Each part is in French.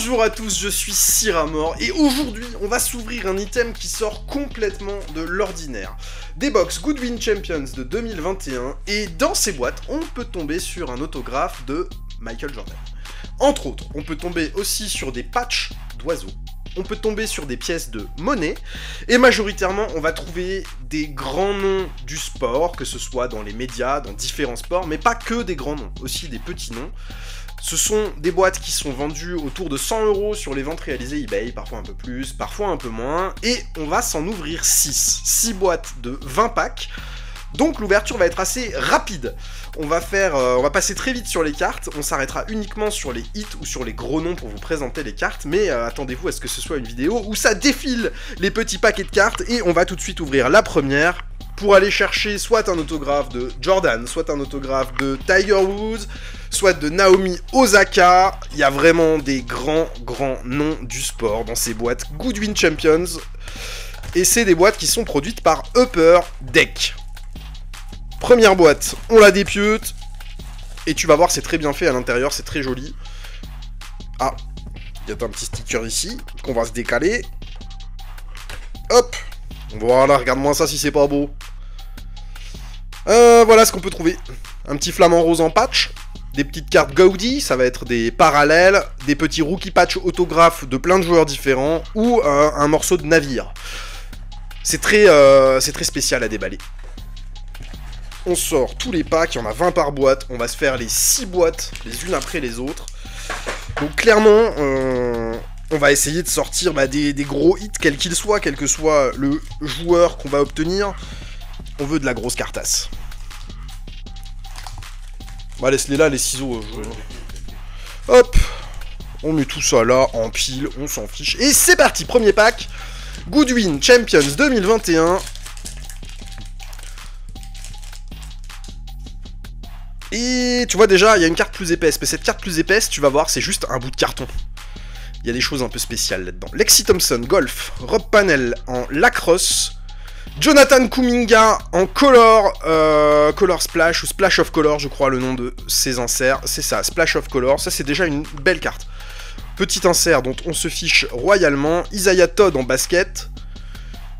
Bonjour à tous, je suis Syramore et aujourd'hui on va s'ouvrir un item qui sort complètement de l'ordinaire. Des box Goodwin Champions de 2021 et dans ces boîtes on peut tomber sur un autographe de Michael Jordan. Entre autres, on peut tomber aussi sur des patchs d'oiseaux. On peut tomber sur des pièces de monnaie, et majoritairement, on va trouver des grands noms du sport, que ce soit dans les médias, dans différents sports, mais pas que des grands noms, aussi des petits noms. Ce sont des boîtes qui sont vendues autour de 100 € sur les ventes réalisées eBay, parfois un peu plus, parfois un peu moins, et on va s'en ouvrir 6 boîtes de 20 packs, donc l'ouverture va être assez rapide. On va passer très vite sur les cartes, on s'arrêtera uniquement sur les hits ou sur les gros noms pour vous présenter les cartes, mais attendez-vous à ce que ce soit une vidéo où ça défile les petits paquets de cartes, et on va tout de suite ouvrir la première, pour aller chercher soit un autographe de Jordan, soit un autographe de Tiger Woods, soit de Naomi Osaka. Il y a vraiment des grands noms du sport dans ces boîtes Goodwin Champions, et c'est des boîtes qui sont produites par Upper Deck. Première boîte, on la dépieute, et tu vas voir, c'est très bien fait à l'intérieur, c'est très joli. Ah, il y a un petit sticker ici, qu'on va se décaler. Hop, voilà, regarde-moi ça si c'est pas beau. Voilà ce qu'on peut trouver. Un petit flamant rose en patch, des petites cartes Gaudi, ça va être des parallèles, des petits rookie patch autographes de plein de joueurs différents, ou un morceau de navire. C'est très spécial à déballer. On sort tous les packs, il y en a 20 par boîte, on va se faire les 6 boîtes, les unes après les autres. Donc clairement, on va essayer de sortir des gros hits, quels qu'ils soient, quel que soit le joueur qu'on va obtenir. On veut de la grosse cartasse. Bah laisse-les là, les ciseaux. Hop, on met tout ça là, en pile, on s'en fiche. Et c'est parti, premier pack, Goodwin Champions 2021. Et tu vois déjà, il y a une carte plus épaisse, mais cette carte plus épaisse, tu vas voir, c'est juste un bout de carton. Il y a des choses un peu spéciales là-dedans. Lexi Thompson, golf. Rob Pannell en lacrosse. Jonathan Kuminga en color, color splash, ou splash of color, je crois le nom de ces inserts. C'est ça, splash of color, ça c'est déjà une belle carte. Petit insert dont on se fiche royalement. Isaiah Todd en basket.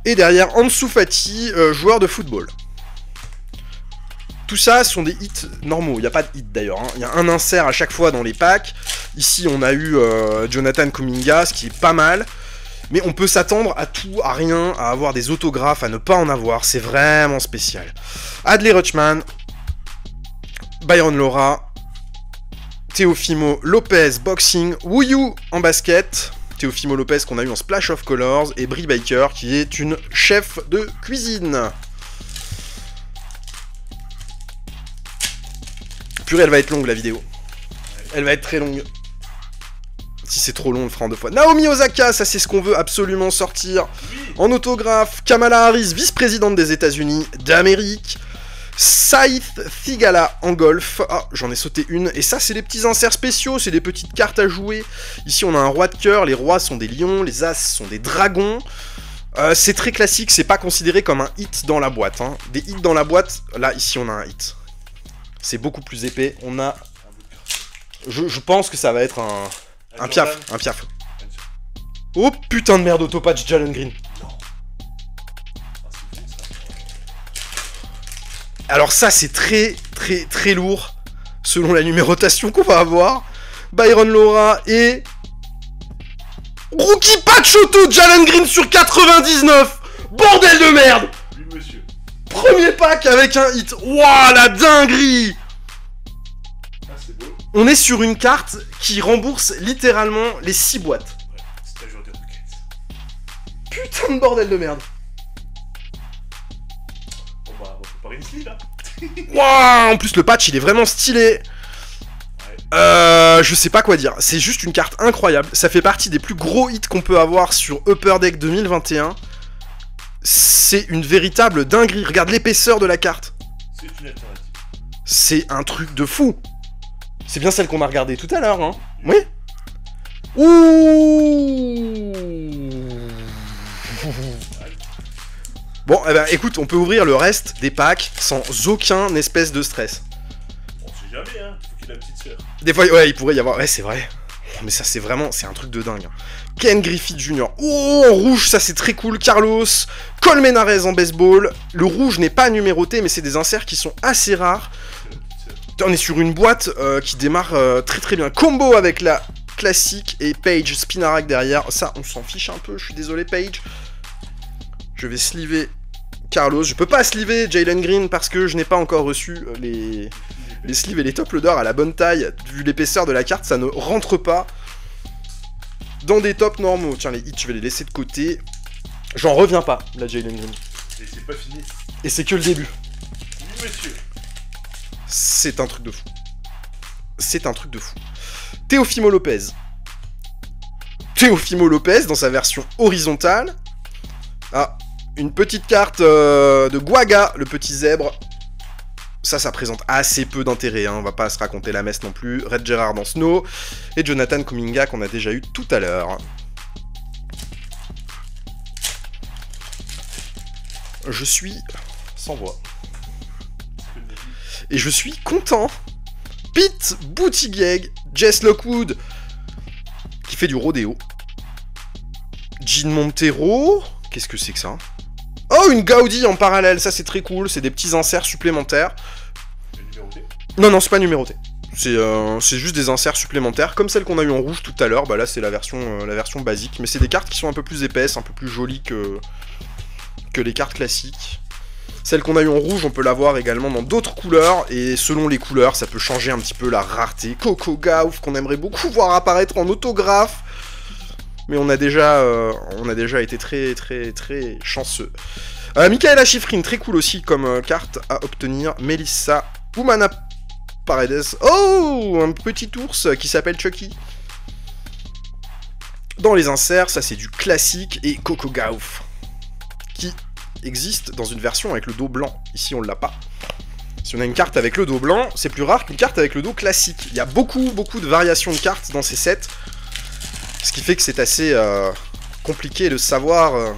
Et derrière, Ansu Fati, joueur de football. Tout ça sont des hits normaux, il n'y a pas de hit d'ailleurs, il y a un insert à chaque fois dans les packs. Ici on a eu Jonathan Kuminga, ce qui est pas mal. Mais on peut s'attendre à tout, à rien, à avoir des autographes, à ne pas en avoir, c'est vraiment spécial. Adley Rutschman, Byron Laura, Teofimo Lopez boxing, Wuyu en basket, Teofimo Lopez qu'on a eu en Splash of Colors, et Brie Baker qui est une chef de cuisine. Purée, elle va être longue la vidéo. Elle va être très longue. Si c'est trop long, on le fera en 2 fois. Naomi Osaka, ça c'est ce qu'on veut absolument sortir. En autographe, Kamala Harris, vice-présidente des États-Unis d'Amérique. Saïth Thigala en golf. Ah, j'en ai sauté une. Et ça, c'est des petits inserts spéciaux, c'est des petites cartes à jouer. Ici, on a un roi de cœur. Les rois sont des lions, les as sont des dragons. C'est très classique, c'est pas considéré comme un hit dans la boîte. Hein. Des hits dans la boîte, là, ici, on a un hit. C'est beaucoup plus épais. On a... Je pense que ça va être un piaf. Un piaf. Oh putain de merde, autopatch Jalen Green. Alors ça, c'est très lourd. Selon la numérotation qu'on va avoir. Byron Laura et... Rookie patch auto Jalen Green sur 99. Bordel de merde. Oui, monsieur. Premier pack avec un hit. Wouah, la dinguerie! Ah, c'est beau. On est sur une carte qui rembourse littéralement les 6 boîtes. Ouais, c'est un joueur de Rockets. Putain de bordel de merde. On va préparer une sleeve, là. Wouah, en plus le patch il est vraiment stylé. Ouais. Je sais pas quoi dire. C'est juste une carte incroyable. Ça fait partie des plus gros hits qu'on peut avoir sur Upper Deck 2021. C'est une véritable dinguerie. Regarde l'épaisseur de la carte. C'est une alternative. C'est un truc de fou. C'est bien celle qu'on a regardée tout à l'heure, hein. Oui. Ouh. Bon, eh ben, écoute, on peut ouvrir le reste des packs sans aucun espèce de stress. On sait jamais, hein. Faut qu'il ait la petite sœur. Des fois, ouais, il pourrait y avoir... Ouais, c'est vrai. mais ça c'est vraiment, c'est un truc de dingue. Ken Griffey Jr. Oh, en rouge, ça c'est très cool. Carlos. Colmenares en baseball. Le rouge n'est pas numéroté, mais c'est des inserts qui sont assez rares. On est sur une boîte qui démarre très très bien. Combo avec la classique et Page Spinarak derrière. Ça, on s'en fiche un peu, je suis désolé Page. Je vais sliver Carlos. Je peux pas sliver Jalen Green parce que je n'ai pas encore reçu les sleeves et les top loaders à la bonne taille. Vu l'épaisseur de la carte, ça ne rentre pas dans des tops normaux. Tiens, les hits, je vais les laisser de côté. J'en reviens pas, la Jalen Green. Et c'est pas fini. Et c'est que le début. Oui, monsieur. C'est un truc de fou. C'est un truc de fou. Teofimo Lopez. Teofimo Lopez dans sa version horizontale. Ah, une petite carte de Guaga, le petit zèbre. Ça présente assez peu d'intérêt, hein. On va pas se raconter la messe non plus. Red Gerard en Snow. Et Jonathan Kuminga qu'on a déjà eu tout à l'heure. Je suis sans voix. Et je suis content. Pete Buttigieg, Jess Lockwood, qui fait du rodéo. Jean Montero, qu'est-ce que c'est que ça? Oh, une Gaudi en parallèle, ça c'est très cool, c'est des petits inserts supplémentaires. C'est numéroté? Non, c'est pas numéroté. C'est juste des inserts supplémentaires, comme celle qu'on a eu en rouge tout à l'heure. Bah là c'est la version basique, mais c'est des cartes qui sont un peu plus épaisses, un peu plus jolies que les cartes classiques. Celle qu'on a eu en rouge, on peut l'avoir également dans d'autres couleurs, et selon les couleurs, ça peut changer un petit peu la rareté. Coco Gauff, qu'on aimerait beaucoup voir apparaître en autographe, mais on a déjà été très très très chanceux. Michaela Schifrin, très cool aussi comme carte à obtenir. Melissa Umana Paredes. Oh, un petit ours qui s'appelle Chucky. Dans les inserts, ça c'est du classique, et Coco Gauff, qui existe dans une version avec le dos blanc. Ici on l'a pas. Si on a une carte avec le dos blanc, c'est plus rare qu'une carte avec le dos classique. Il y a beaucoup de variations de cartes dans ces sets, ce qui fait que c'est assez compliqué de savoir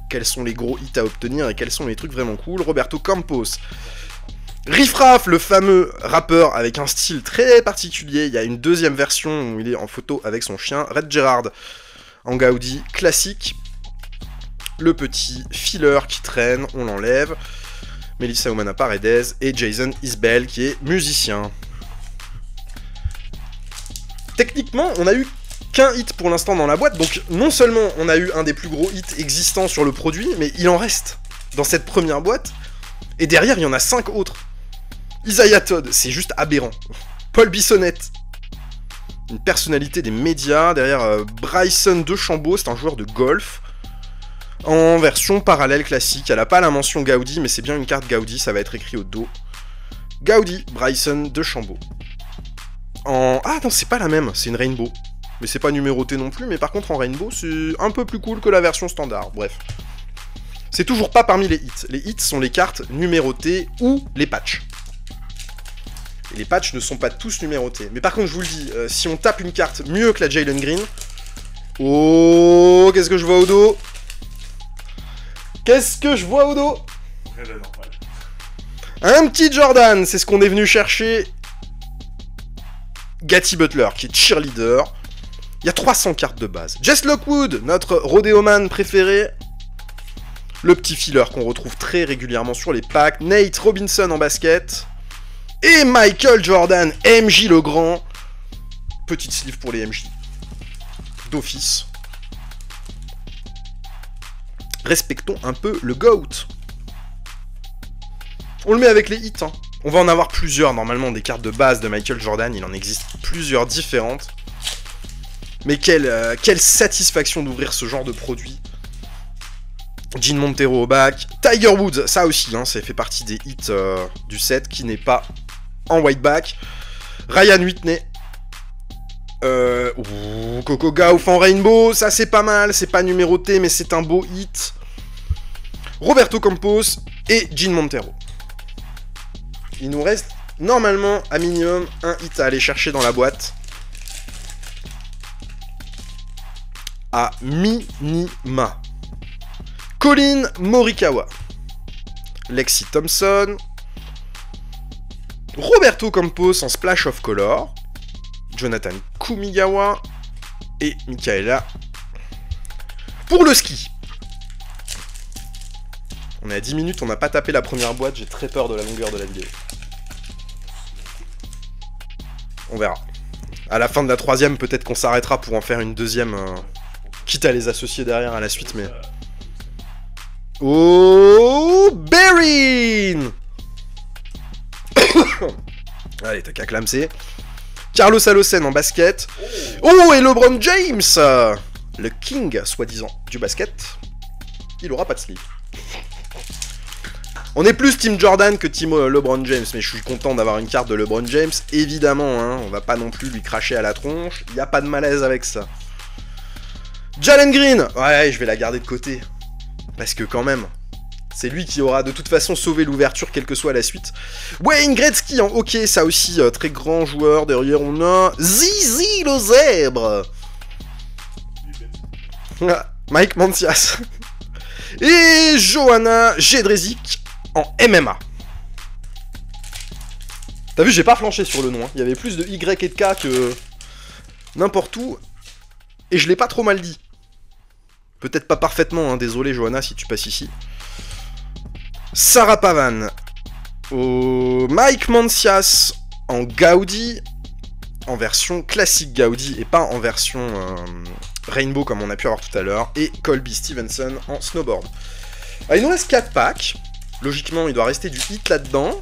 quels sont les gros hits à obtenir et quels sont les trucs vraiment cool. Roberto Campos. Riff Raff, le fameux rappeur avec un style très particulier. Il y a une deuxième version où il est en photo avec son chien. Red Gerard en Gaudi classique. Le petit filler qui traîne, on l'enlève. Melissa Umana Paredes et Jason Isbell qui est musicien. Techniquement, on a eu qu'un hit pour l'instant dans la boîte, donc non seulement on a eu un des plus gros hits existants sur le produit, mais il en reste dans cette première boîte. Et derrière, il y en a 5 autres. Isaiah Todd, c'est juste aberrant. Paul Bissonnette, une personnalité des médias. Derrière, Bryson DeChambeau, c'est un joueur de golf. En version parallèle classique, elle a pas la mention Gaudi, mais c'est bien une carte Gaudi, ça va être écrit au dos. Gaudi, Bryson DeChambeau. Ah non, c'est pas la même, c'est une Rainbow. Mais c'est pas numéroté non plus, mais par contre en Rainbow, c'est un peu plus cool que la version standard, bref. C'est toujours pas parmi les hits. Les hits sont les cartes numérotées ou les patchs. Et les patchs ne sont pas tous numérotés. Mais par contre, je vous le dis, si on tape une carte mieux que la Jalen Green... Oh, qu'est-ce que je vois au dos? Qu'est-ce que je vois au dos? Rien d'anormal. Un petit Jordan, c'est ce qu'on est venu chercher. Gatty Butler, qui est cheerleader. Il y a 300 cartes de base. Jess Lockwood, notre rodéoman préféré. Le petit filler qu'on retrouve très régulièrement sur les packs. Nate Robinson en basket. Et Michael Jordan, MJ le Grand. Petite sleeve pour les MJ. D'office. Respectons un peu le GOAT. On le met avec les hits, hein. On va en avoir plusieurs, normalement, des cartes de base de Michael Jordan. Il en existe plusieurs différentes. Mais quelle satisfaction d'ouvrir ce genre de produit. Jean Montero au back. Tiger Woods, ça aussi, hein, ça fait partie des hits du set, qui n'est pas en white back. Ryan Whitney. Coco Gauff en Rainbow, ça c'est pas mal, c'est pas numéroté, mais c'est un beau hit. Roberto Campos et Jean Montero. Il nous reste normalement à minimum un hit à aller chercher dans la boîte. À minima. Colin Morikawa. Lexi Thompson. Roberto Campos en Splash of Color. Jonathan Kumigawa et Michaela pour le ski. On est à 10 minutes, on n'a pas tapé la première boîte, j'ai très peur de la longueur de la vidéo. On verra. À la fin de la troisième, peut-être qu'on s'arrêtera pour en faire une deuxième, quitte à les associer derrière à la suite, mais... Oh, Berin. Allez, t'as qu'à clamser. Carlos Alocen en basket. Oh, et LeBron James, le king, soi-disant, du basket. Il aura pas de sleeve. On est plus Team Jordan que Team LeBron James, mais je suis content d'avoir une carte de LeBron James. Évidemment, hein, on va pas non plus lui cracher à la tronche. Il n'y a pas de malaise avec ça. Jalen Green. Ouais, je vais la garder de côté. Parce que quand même, c'est lui qui aura de toute façon sauvé l'ouverture, quelle que soit la suite. Wayne Gretzky en hockey, ça aussi, très grand joueur. Derrière, on a Zizi le zèbre. Mike Mancias. Et Johanna Jedrzejczyk en MMA. T'as vu, j'ai pas flanché sur le nom. Hein. Il y avait plus de Y et de K que n'importe où. Et je l'ai pas trop mal dit. Peut-être pas parfaitement, hein. Désolé Johanna si tu passes ici. Sarah Pavan. Mike Mancias en Gaudi. En version classique Gaudi et pas en version Rainbow comme on a pu avoir tout à l'heure. Et Colby Stevenson en snowboard. Ah, il nous reste 4 packs. Logiquement, il doit rester du hit là-dedans.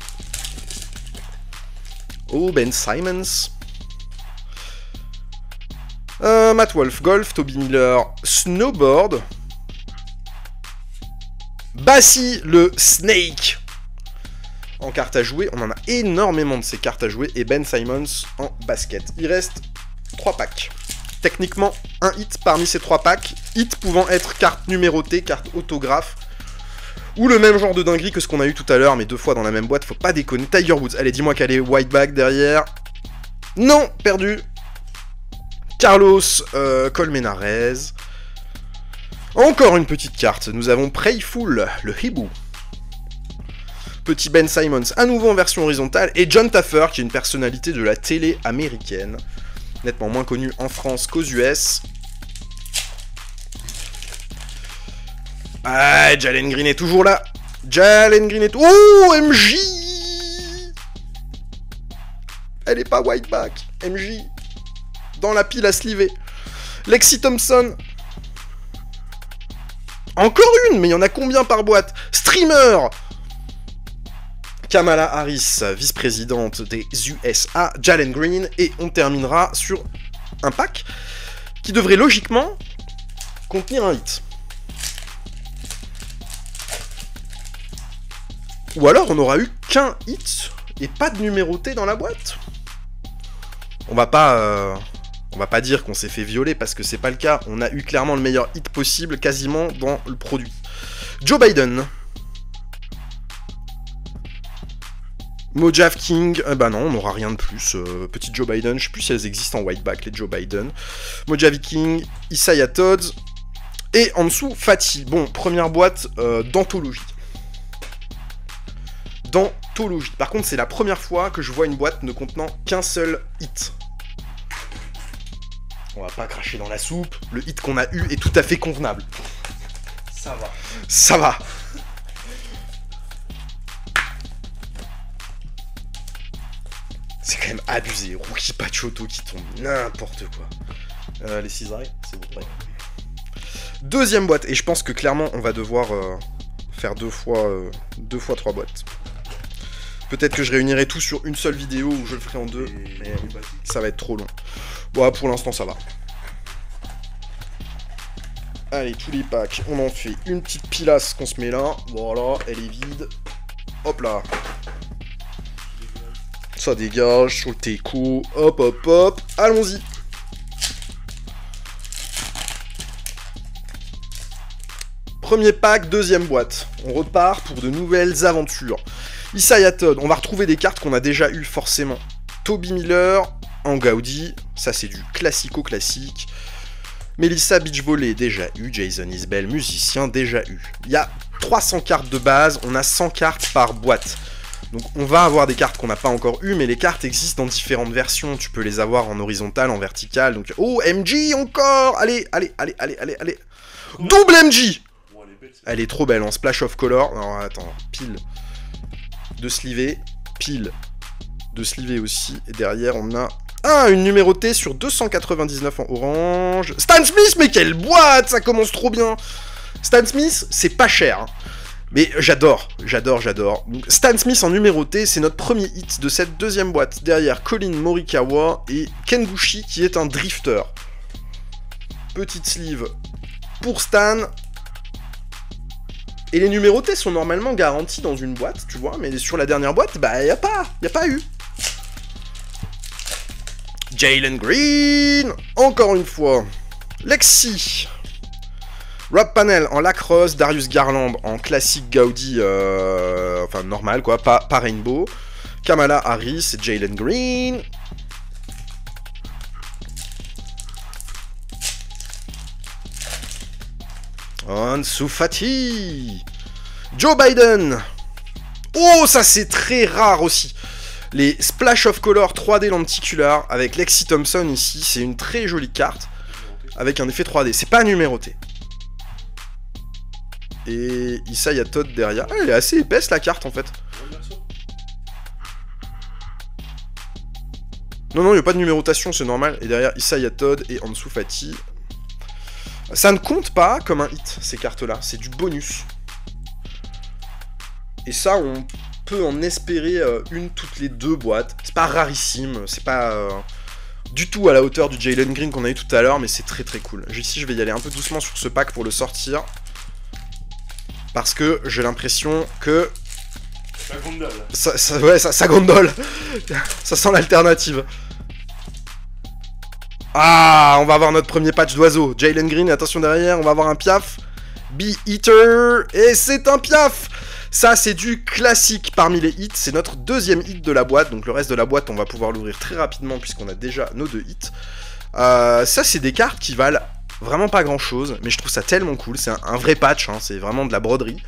Oh, Ben Simmons. Matt Wolf, golf. Toby Miller, snowboard. Bassi, le Snake. En carte à jouer. On en a énormément de ces cartes à jouer. Et Ben Simmons en basket. Il reste 3 packs. Techniquement, un hit parmi ces 3 packs. Hit pouvant être carte numérotée, carte autographe. Ou le même genre de dinguerie que ce qu'on a eu tout à l'heure, mais 2 fois dans la même boîte, faut pas déconner. Tiger Woods, allez, dis-moi qu'elle est white bag derrière. Non, perdu. Carlos Colmenares. Encore une petite carte. Nous avons Prayful, le hibou. Petit Ben Simmons, à nouveau en version horizontale. Et John Taffer, qui est une personnalité de la télé américaine. Nettement moins connu en France qu'aux US. Ah, Jalen Green est toujours là. Jalen Green est... Oh, MJ. Elle est pas white back. MJ. Dans la pile à sliver. Lexi Thompson. Encore une, mais il y en a combien par boîte? Streamer. Kamala Harris, vice-présidente des USA. Jalen Green. Et on terminera sur un pack qui devrait logiquement contenir un hit. Ou alors on aura eu qu'un hit et pas de numéroté dans la boîte. On va pas dire qu'on s'est fait violer parce que c'est pas le cas. On a eu clairement le meilleur hit possible quasiment dans le produit. Joe Biden. Mojave King. Bah non, on n'aura rien de plus. Petit Joe Biden. Je sais plus si elles existent en whiteback, les Joe Biden. Mojave King. Isaiah Todd. Et en dessous, Fatih. Bon, première boîte d'anthologie. D'anthologie. Par contre, c'est la première fois que je vois une boîte ne contenant qu'un seul hit. On va pas cracher dans la soupe. Le hit qu'on a eu est tout à fait convenable. Ça va. Ça va. C'est quand même abusé. Rookie Pachotto qui tombe. N'importe quoi. Les cisailles, c'est bon. Ouais. Deuxième boîte. Et je pense que clairement, on va devoir faire deux fois 3 boîtes. Peut-être que je réunirai tout sur une seule vidéo ou je le ferai en 2. Mais ça va être trop long. Bon, pour l'instant, ça va. Allez, tous les packs. On en fait une petite pilasse qu'on se met là. Voilà, elle est vide. Hop là. Ça dégage sur le teco. Hop, hop, hop. Allons-y. Premier pack, deuxième boîte. On repart pour de nouvelles aventures. Isaiah Todd, on va retrouver des cartes qu'on a déjà eues forcément. Toby Miller en Gaudi, ça c'est du classico-classique. Melissa Beach Volley, déjà eu. Jason Isbell, musicien, déjà eu. Il y a 300 cartes de base, on a 100 cartes par boîte. Donc on va avoir des cartes qu'on n'a pas encore eues, mais les cartes existent dans différentes versions. Tu peux les avoir en horizontal, en vertical. Donc oh, MJ encore. Allez, allez, allez, allez, allez, allez. Double MJ. Bon, elle est belle, Elle est trop belle en splash of color. Non, attends, pile de slivé, pile de slivé aussi. Et derrière on a une numérotée sur 299 en orange. Stan Smith, mais quelle boîte. Ça commence trop bien. Stan Smith, c'est pas cher, hein. Mais j'adore, j'adore, j'adore. Stan Smith en numéroté, c'est notre premier hit de cette deuxième boîte. Derrière, Colin Morikawa et Kenbushi, qui est un drifter. Petite sleeve pour Stan. Et les numérotés sont normalement garanties dans une boîte, tu vois. Mais sur la dernière boîte, bah, y a pas eu. Jalen Green, encore une fois. Lexi. Rob Panel en lacrosse, Darius Garland en classique Gaudi, enfin normal quoi, pas Rainbow. Kamala Harris et Jalen Green. Ansu Fati. Joe Biden. Oh, ça c'est très rare aussi. Les Splash of Color 3D lenticular avec Lexi Thompson ici, c'est une très jolie carte avec un effet 3D. C'est pas numéroté. Et Isaiah Todd derrière. Ah, elle est assez épaisse la carte en fait. Non, il n'y a pas de numérotation, c'est normal. Et derrière Isaiah Todd et Ansu Fati. Ça ne compte pas comme un hit, ces cartes-là. C'est du bonus. Et ça, on peut en espérer une toutes les 2 boîtes. C'est pas rarissime, c'est pas du tout à la hauteur du Jalen Green qu'on a eu tout à l'heure, mais c'est très très cool. Ici, je vais y aller un peu doucement sur ce pack pour le sortir. Parce que j'ai l'impression que... Ça gondole. Ça gondole. Ça sent l'alternative. Ah, on va avoir notre premier patch d'oiseau. Jalen Green, attention derrière, on va avoir un piaf. Bee-Eater, et c'est un piaf. Ça, c'est du classique parmi les hits. C'est notre deuxième hit de la boîte. Donc le reste de la boîte, on va pouvoir l'ouvrir très rapidement puisqu'on a déjà nos 2 hits. Ça, c'est des cartes qui valent... vraiment pas grand chose, mais je trouve ça tellement cool. C'est un vrai patch, hein, c'est vraiment de la broderie.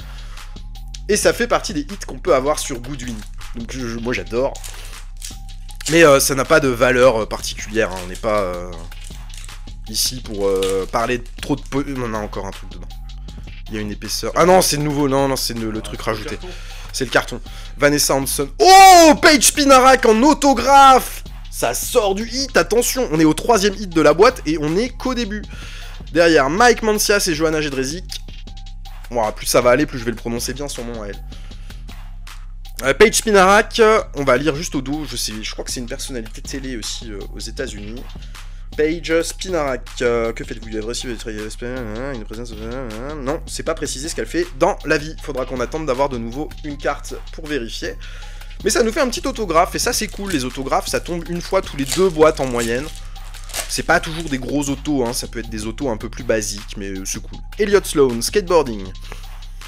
Et ça fait partie des hits qu'on peut avoir sur Goodwin. Donc moi j'adore. Mais ça n'a pas de valeur particulière, hein. On n'est pas ici pour parler trop de... On a encore un truc dedans. Il y a une épaisseur... Ah non, c'est nouveau, non, c'est le truc rajouté. C'est le carton. Vanessa Hanson. Oh, Paige Spinarak en autographe. Ça sort du hit, attention. On est au 3e hit de la boîte et on est qu'au début. Derrière, Mike Mancias et Johanna Jedrzejczyk. Bon, plus ça va aller, plus je vais le prononcer bien son nom à elle. Paige Spinarak, on va lire juste au dos. Je crois que c'est une personnalité télé aussi aux États-Unis. Paige Spinarak, que faites-vous? Vous avez reçu une présence... Non, c'est pas précisé ce qu'elle fait dans la vie. Faudra qu'on attende d'avoir de nouveau une carte pour vérifier. Mais ça nous fait un petit autographe, et ça c'est cool. Les autographes, ça tombe une fois tous les 2 boîtes en moyenne. C'est pas toujours des gros autos, hein, ça peut être des autos un peu plus basiques, mais c'est cool. Elliott Sloan, skateboarding.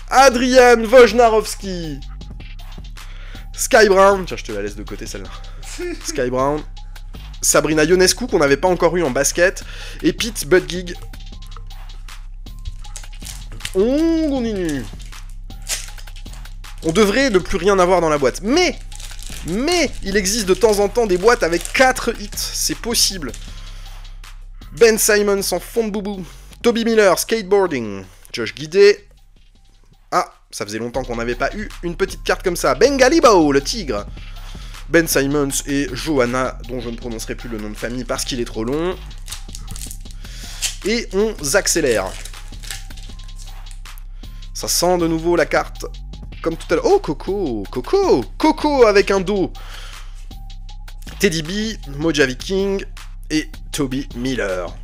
Adrian Wojnarowski. Sky Brown, tiens je te la laisse de côté celle-là. Sky Brown. Sabrina Ionescu qu'on n'avait pas encore eu en basket. Et Pete Buttigieg. On continue. On devrait ne plus rien avoir dans la boîte. Mais il existe de temps en temps des boîtes avec 4 hits. C'est possible. Ben Simmons en fond de boubou. Toby Miller, skateboarding. Josh Guidé. Ah, ça faisait longtemps qu'on n'avait pas eu une petite carte comme ça. Bengalibao, le tigre. Ben Simmons et Johanna, dont je ne prononcerai plus le nom de famille parce qu'il est trop long. Et on accélère. Ça sent de nouveau la carte comme tout à l'heure. Oh, Coco, Coco, Coco avec un dos. Teddy B, Mojave King et Toby Miller.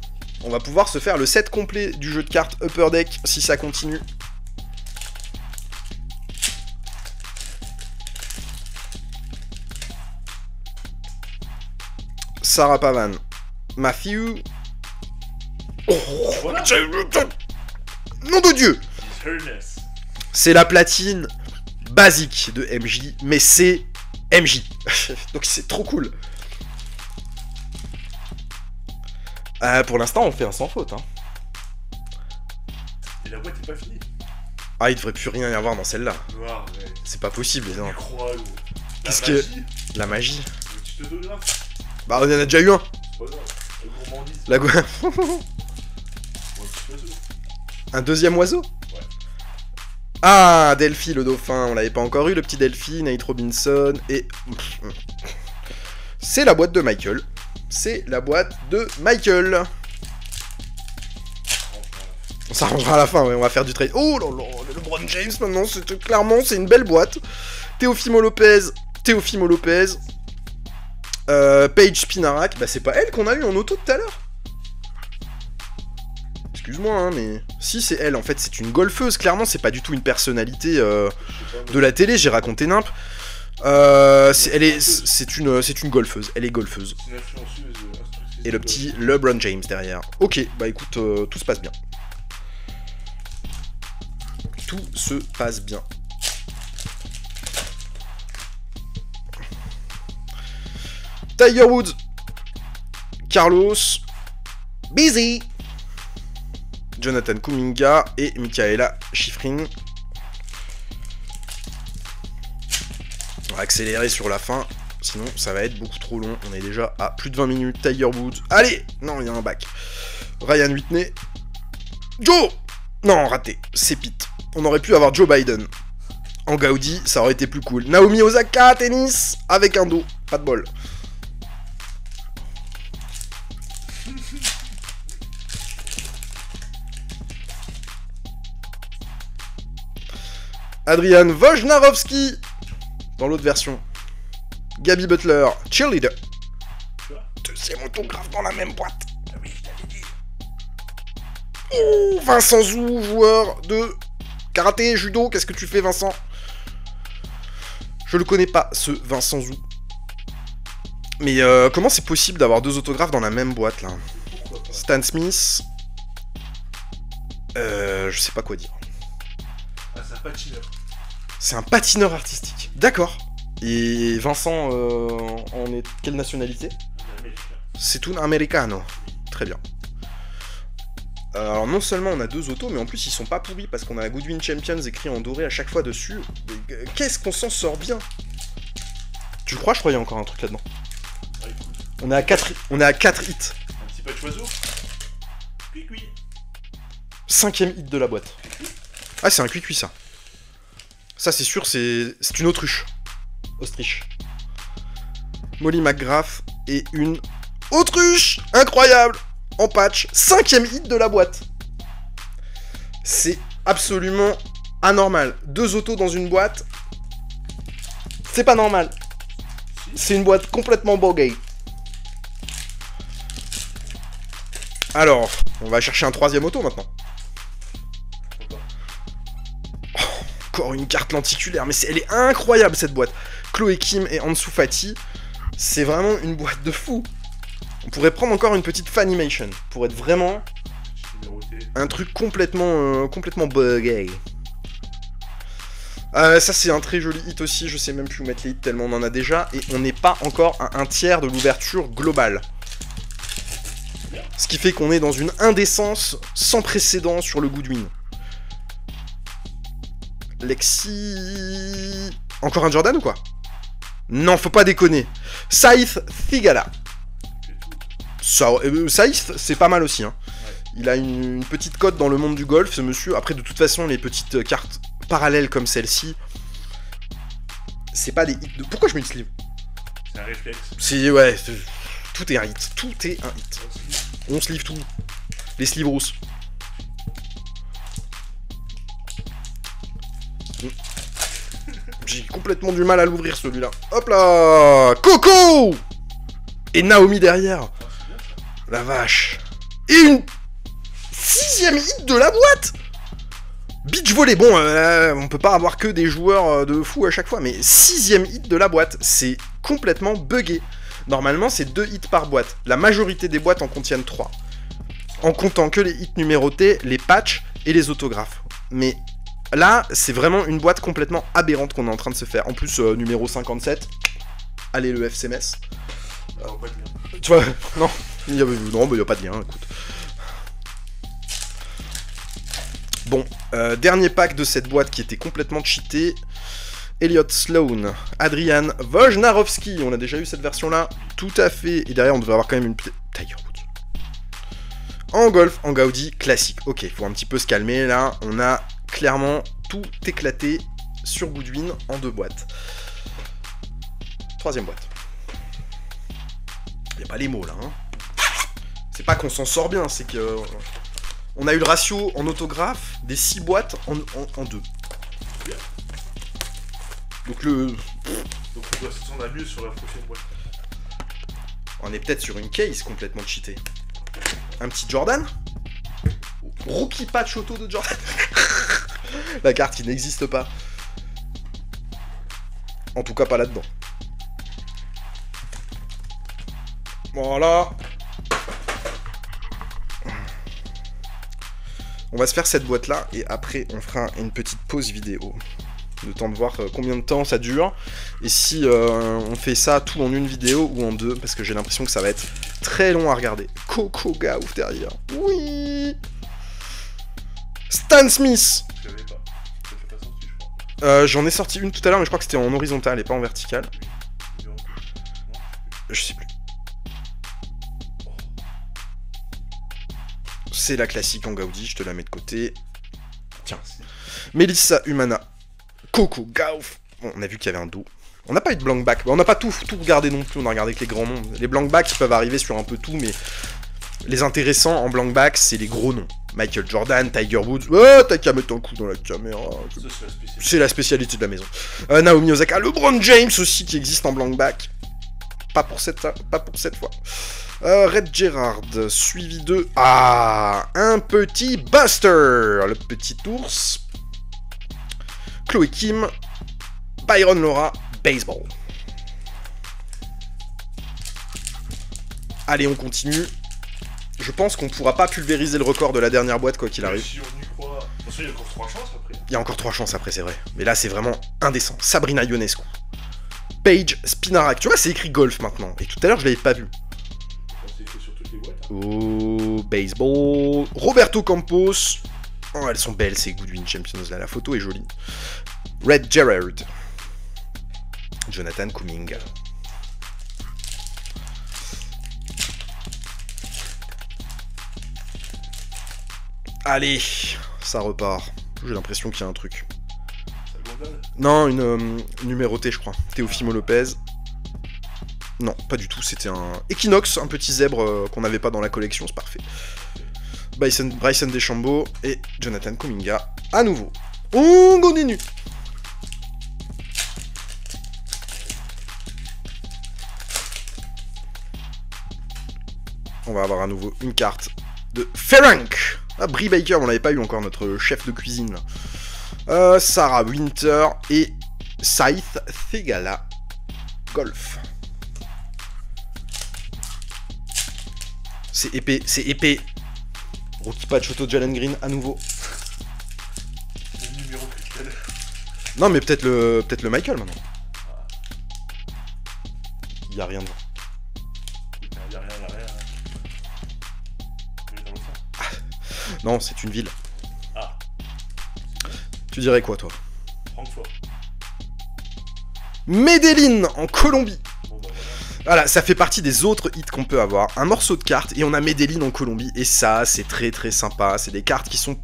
On va pouvoir se faire le set complet du jeu de cartes Upper Deck si ça continue. Sarah Pavan, Matthew. Oh, Voilà. Nom de Dieu! C'est la platine basique de MJ, mais c'est MJ. Donc c'est trop cool. Pour l'instant, on fait un sans faute. Hein. Et la boîte est pas finie. Ah, il devrait plus rien y avoir dans celle-là. Noir, ouais. C'est pas possible, les gens. Je crois, gros. Qu'est-ce que... La magie. Le petit autographe. Bah, on en a déjà eu un. C'est pas grave. La gourmandise. La go... Ouais, petit oiseau. Un deuxième oiseau? Ouais. Ah, Delphi le dauphin, on l'avait pas encore eu, le petit Delphi, Nate Robinson, et... C'est la boîte de Michael. C'est la boîte de Michael. On s'arrangera à la fin, ouais, on va faire du trade. Oh là là, le LeBron James maintenant, clairement, c'est une belle boîte. Teofimo Lopez, Paige Spinarak, bah c'est pas elle qu'on a eu en auto tout à l'heure. Excuse-moi, hein, mais... Si, c'est elle, en fait, c'est une golfeuse, clairement, c'est pas du tout une personnalité de la télé, j'ai raconté nimp. C'est une golfeuse, elle est golfeuse. C'est une influenceuse. Et le petit LeBron James derrière. Ok, bah écoute, tout se passe bien. Tout se passe bien. Tiger Woods, Carlos, Busy, Jonathan Kuminga et Michaela Schifrin. On va accélérer sur la fin, sinon ça va être beaucoup trop long. On est déjà à plus de 20 minutes. Tiger Woods, allez. Non, il y a un back. Ryan Whitney, Joe. Non, raté, c'est Pete. On aurait pu avoir Joe Biden en Gaudi, ça aurait été plus cool. Naomi Osaka, tennis, avec un dos, pas de bol. Adrian Wojnarowski, dans l'autre version. Gabi Butler, cheerleader. Deuxième autographe dans la même boîte. Oh, Vincent Zou, joueur de karaté, judo. Qu'est-ce que tu fais, Vincent? Je le connais pas, ce Vincent Zou. Mais comment c'est possible d'avoir deux autographes dans la même boîte, là? Stan Smith. Je sais pas quoi dire. Ah, c'est un patineur. C'est un patineur artistique. D'accord. Et Vincent, on est quelle nationalité? Un américain. C'est un americano. Très bien. Alors non seulement on a deux autos, mais en plus ils sont pas pourris parce qu'on a Goodwin Champions écrit en doré à chaque fois dessus. Qu'est-ce qu'on s'en sort bien? Tu le crois? Je crois qu'il y a encore un truc là-dedans. Ah, écoute. On est à 4 hits. Un petit patch oiseau. Cui-cui. 5ème hit de la boîte. Ah, c'est un cuicui ça. Ça c'est sûr, c'est une autruche. Autriche. Molly McGrath et une autruche incroyable en patch. 5ème hit de la boîte. C'est absolument anormal. Deux autos dans une boîte. C'est pas normal. C'est une boîte complètement buggée. Alors, on va chercher un troisième auto maintenant. Encore une carte lenticulaire, mais elle est incroyable cette boîte. Chloé Kim et Ansu Fati, c'est vraiment une boîte de fou. On pourrait prendre encore une petite Fanimation pour être vraiment un truc complètement buggé. Ça c'est un très joli hit aussi, je sais même plus où mettre les hits tellement on en a déjà, et on n'est pas encore à un tiers de l'ouverture globale. Ce qui fait qu'on est dans une indécence sans précédent sur le Goodwin. Lexi... Encore un Jordan ou quoi? Non, faut pas déconner. Saïth Thigala. Saïth, c'est pas mal aussi. Hein. Ouais. Il a une petite cote dans le monde du golf, ce monsieur. Après, de toute façon, les petites cartes parallèles comme celle-ci, c'est pas des hits de... Pourquoi je mets une sleeve? C'est un réflexe. C'est... Ouais, tout est un hit. Tout est un hit. On sleeve tout. Les sleeves rousses. J'ai complètement du mal à l'ouvrir celui-là. Hop là! Coco! Et Naomi derrière. Ah, c'est bien ça. La vache. Et une 6ème hit de la boîte! Beach volley, bon, on peut pas avoir que des joueurs de fou à chaque fois, mais 6ème hit de la boîte, c'est complètement buggé. Normalement, c'est 2 hits par boîte. La majorité des boîtes en contiennent 3. En comptant que les hits numérotés, les patchs et les autographes. Mais là, c'est vraiment une boîte complètement aberrante qu'on est en train de se faire. En plus, numéro 57, allez le FC Metz. Ça va pas être bien. Tu vois, non, il y a pas de lien, écoute. Bon, dernier pack de cette boîte qui était complètement cheaté. Elliott Sloan, Adrian Wojnarowski, on a déjà eu cette version-là, tout à fait, et derrière on devrait avoir quand même une Tiger Woods. En golf, en Gaudi, classique. Ok, faut un petit peu se calmer, là, on a clairement tout éclaté sur Goodwin en 2 boîtes. 3e boîte. Y a pas les mots, là, hein. C'est pas qu'on s'en sort bien, c'est que... On a eu le ratio en autographe des 6 boîtes en 2. Donc Donc on doit s'en a mieux sur la prochaine boîte. On est peut-être sur une case complètement cheatée. Un petit Jordan. Rookie patch auto de Jordan. La carte qui n'existe pas. En tout cas pas là-dedans. Voilà. On va se faire cette boîte là et après on fera une petite pause vidéo. Le temps de voir combien de temps ça dure. Et si on fait ça tout en une vidéo ou en 2. Parce que j'ai l'impression que ça va être très long à regarder. Coco Gauff derrière. Oui. Stan Smith. Je l'avais pas. Ça fait pas sorti, je crois. J'en ai sorti une tout à l'heure mais je crois que c'était en horizontal et pas en vertical. Non, Je sais plus. C'est la classique en Gaudi, je te la mets de côté. Tiens. Melissa Humana. Coco Gauff. Bon, on a vu qu'il y avait un dos. On n'a pas eu de blank back. On n'a pas tout regardé non plus, on a regardé que les grands noms. Les blank backs ils peuvent arriver sur un peu tout, mais les intéressants en blank back, c'est les gros noms. Michael Jordan, Tiger Woods. Oh, t'as qu'à mettre un coup dans la caméra. Ça, c'est la spécialité. C'est la spécialité de la maison. Naomi Osaka, LeBron James aussi qui existe en blank back. Pas pour cette fois. Red Gerard, suivi de... Ah, un petit Buster. Le petit ours. Chloé Kim. Byron Laura, baseball. Allez, on continue. Je pense qu'on pourra pas pulvériser le record de la dernière boîte, quoi qu'il arrive. Si on y croit... Attention, il y a encore 3 chances après. Il y a encore 3 chances après, c'est vrai. Mais là, c'est vraiment indécent. Sabrina Ionescu. Paige Spinarak. Tu vois, c'est écrit golf maintenant. Et tout à l'heure, je l'avais pas vu. C'est fait sur toutes les boîtes. Oh, baseball. Roberto Campos. Oh, elles sont belles, ces Goodwin Champions, là. La photo est jolie. Red Gerard. Jonathan Kuminga. Allez, ça repart. J'ai l'impression qu'il y a un truc. Ça gondole. Non, une numérotée, je crois. Teofimo Lopez. Non, pas du tout. C'était un Equinox, un petit zèbre qu'on n'avait pas dans la collection. C'est parfait. Bryson DeChambeau et Jonathan Kuminga à nouveau. On continue. On va avoir à nouveau une carte de Ferenc. Ah, Brie Baker, on l'avait pas eu encore, notre chef de cuisine. Là. Sarah Winter et Saïth Thegala Golf. C'est épais, c'est épais. Rookie patch auto Jalen Green à nouveau. Le numéro crucial. Non mais peut-être le Michael maintenant. Il y a rien dedans. Il y a rien. Il est dans le sens. Non, c'est une ville. Ah. Tu dirais quoi toi? Francfort. Medellin en Colombie. Bon bah voilà. Voilà, ça fait partie des autres hits qu'on peut avoir. Un morceau de carte et on a Medellin en Colombie. Et ça, c'est très très sympa. C'est des cartes qui sont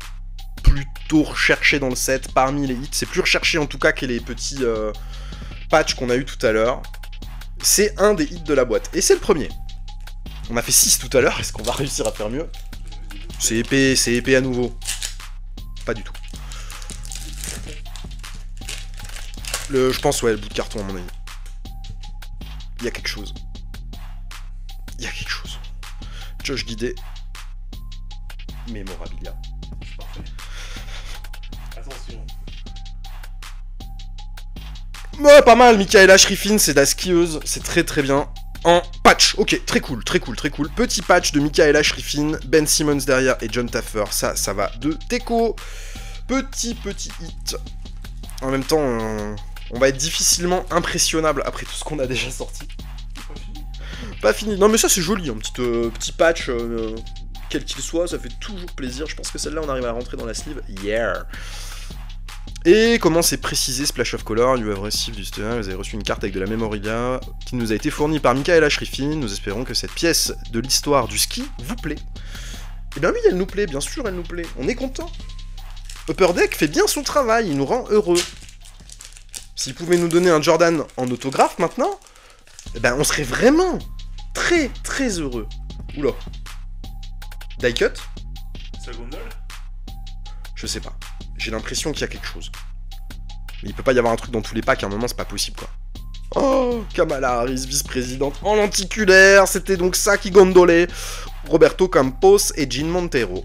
plutôt recherchées dans le set parmi les hits. C'est plus recherché en tout cas que les petits patchs qu'on a eu tout à l'heure. C'est un des hits de la boîte. Et c'est le premier. On a fait 6 tout à l'heure. Est-ce qu'on va réussir à faire mieux? C'est épais à nouveau. Pas du tout. Je pense, ouais, le bout de carton à mon avis. Il y a quelque chose. Il y a quelque chose. Josh Guidé. Mémorabilia. Parfait. Attention. Ouais, pas mal. Michaela Schriffin, c'est de la skieuse. C'est très très bien. En patch. Ok, très cool. Petit patch de Michaela Schriffin, Ben Simmons derrière et John Taffer. Ça va de Teco. Petit hit. En même temps, on va être difficilement impressionnable après tout ce qu'on a déjà sorti. Pas fini. Pas fini. Non mais ça c'est joli, un petit patch, quel qu'il soit, ça fait toujours plaisir. Je pense que celle-là on arrive à rentrer dans la sleeve. Yeah. Et comment c'est précisé Splash of Color, you have received du stunner, vous avez reçu une carte avec de la memorabilia qui nous a été fournie par Michaela Schriffin. Nous espérons que cette pièce de l'histoire du ski vous plaît. Eh bien oui, elle nous plaît, bien sûr, elle nous plaît. On est content. Upper Deck fait bien son travail, il nous rend heureux. S'il pouvait nous donner un Jordan en autographe maintenant, eh ben on serait vraiment très très heureux. Oula. Die cut? Sa gondole? Je sais pas. J'ai l'impression qu'il y a quelque chose. Mais il peut pas y avoir un truc dans tous les packs, à un moment c'est pas possible quoi. Oh, Kamala Harris, vice-présidente en lenticulaire, c'était donc ça qui gondolait. Roberto Campos et Jean Montero.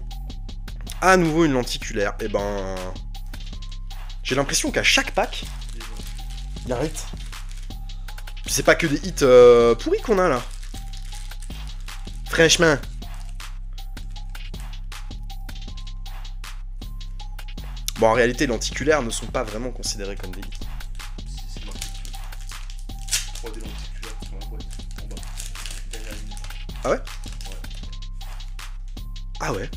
À nouveau une lenticulaire, et ben... J'ai l'impression qu'à chaque pack, il y a un hit. Puis c'est pas que des hits pourris qu'on a là. Franchement. Bon, en réalité, les lenticulaires ne sont pas vraiment considérés comme des hits. Si, c'est marqué dessus. 3D lenticulaires sur la boîte, en bas. Derrière une. Ah ouais? Ouais. Ah ouais?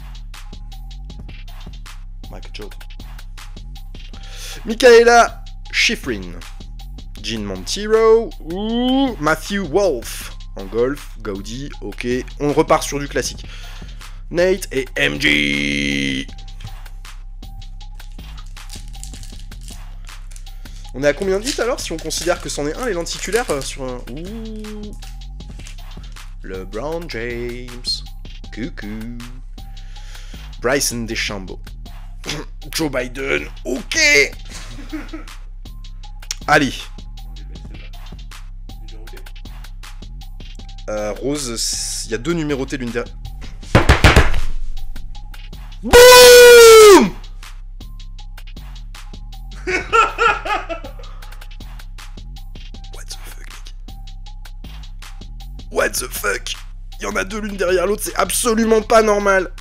Mike Joe. Michaela Schifrin. Jean Montero ou Matthew Wolf. En golf, Gaudi, ok. On repart sur du classique. Nate et MJ. On est à combien de hits alors si on considère que c'en est un les lenticulaires sur un... Ouh. LeBron James. Coucou. Bryson DeChambeau. Joe Biden. Ok. Allez. On est belle celle-là. Numéroté. Rose, il y a 2 numérotés l'une derrière. BOOM. What the fuck, mec? What the fuck? Il y en a 2 l'une derrière l'autre, c'est absolument pas normal.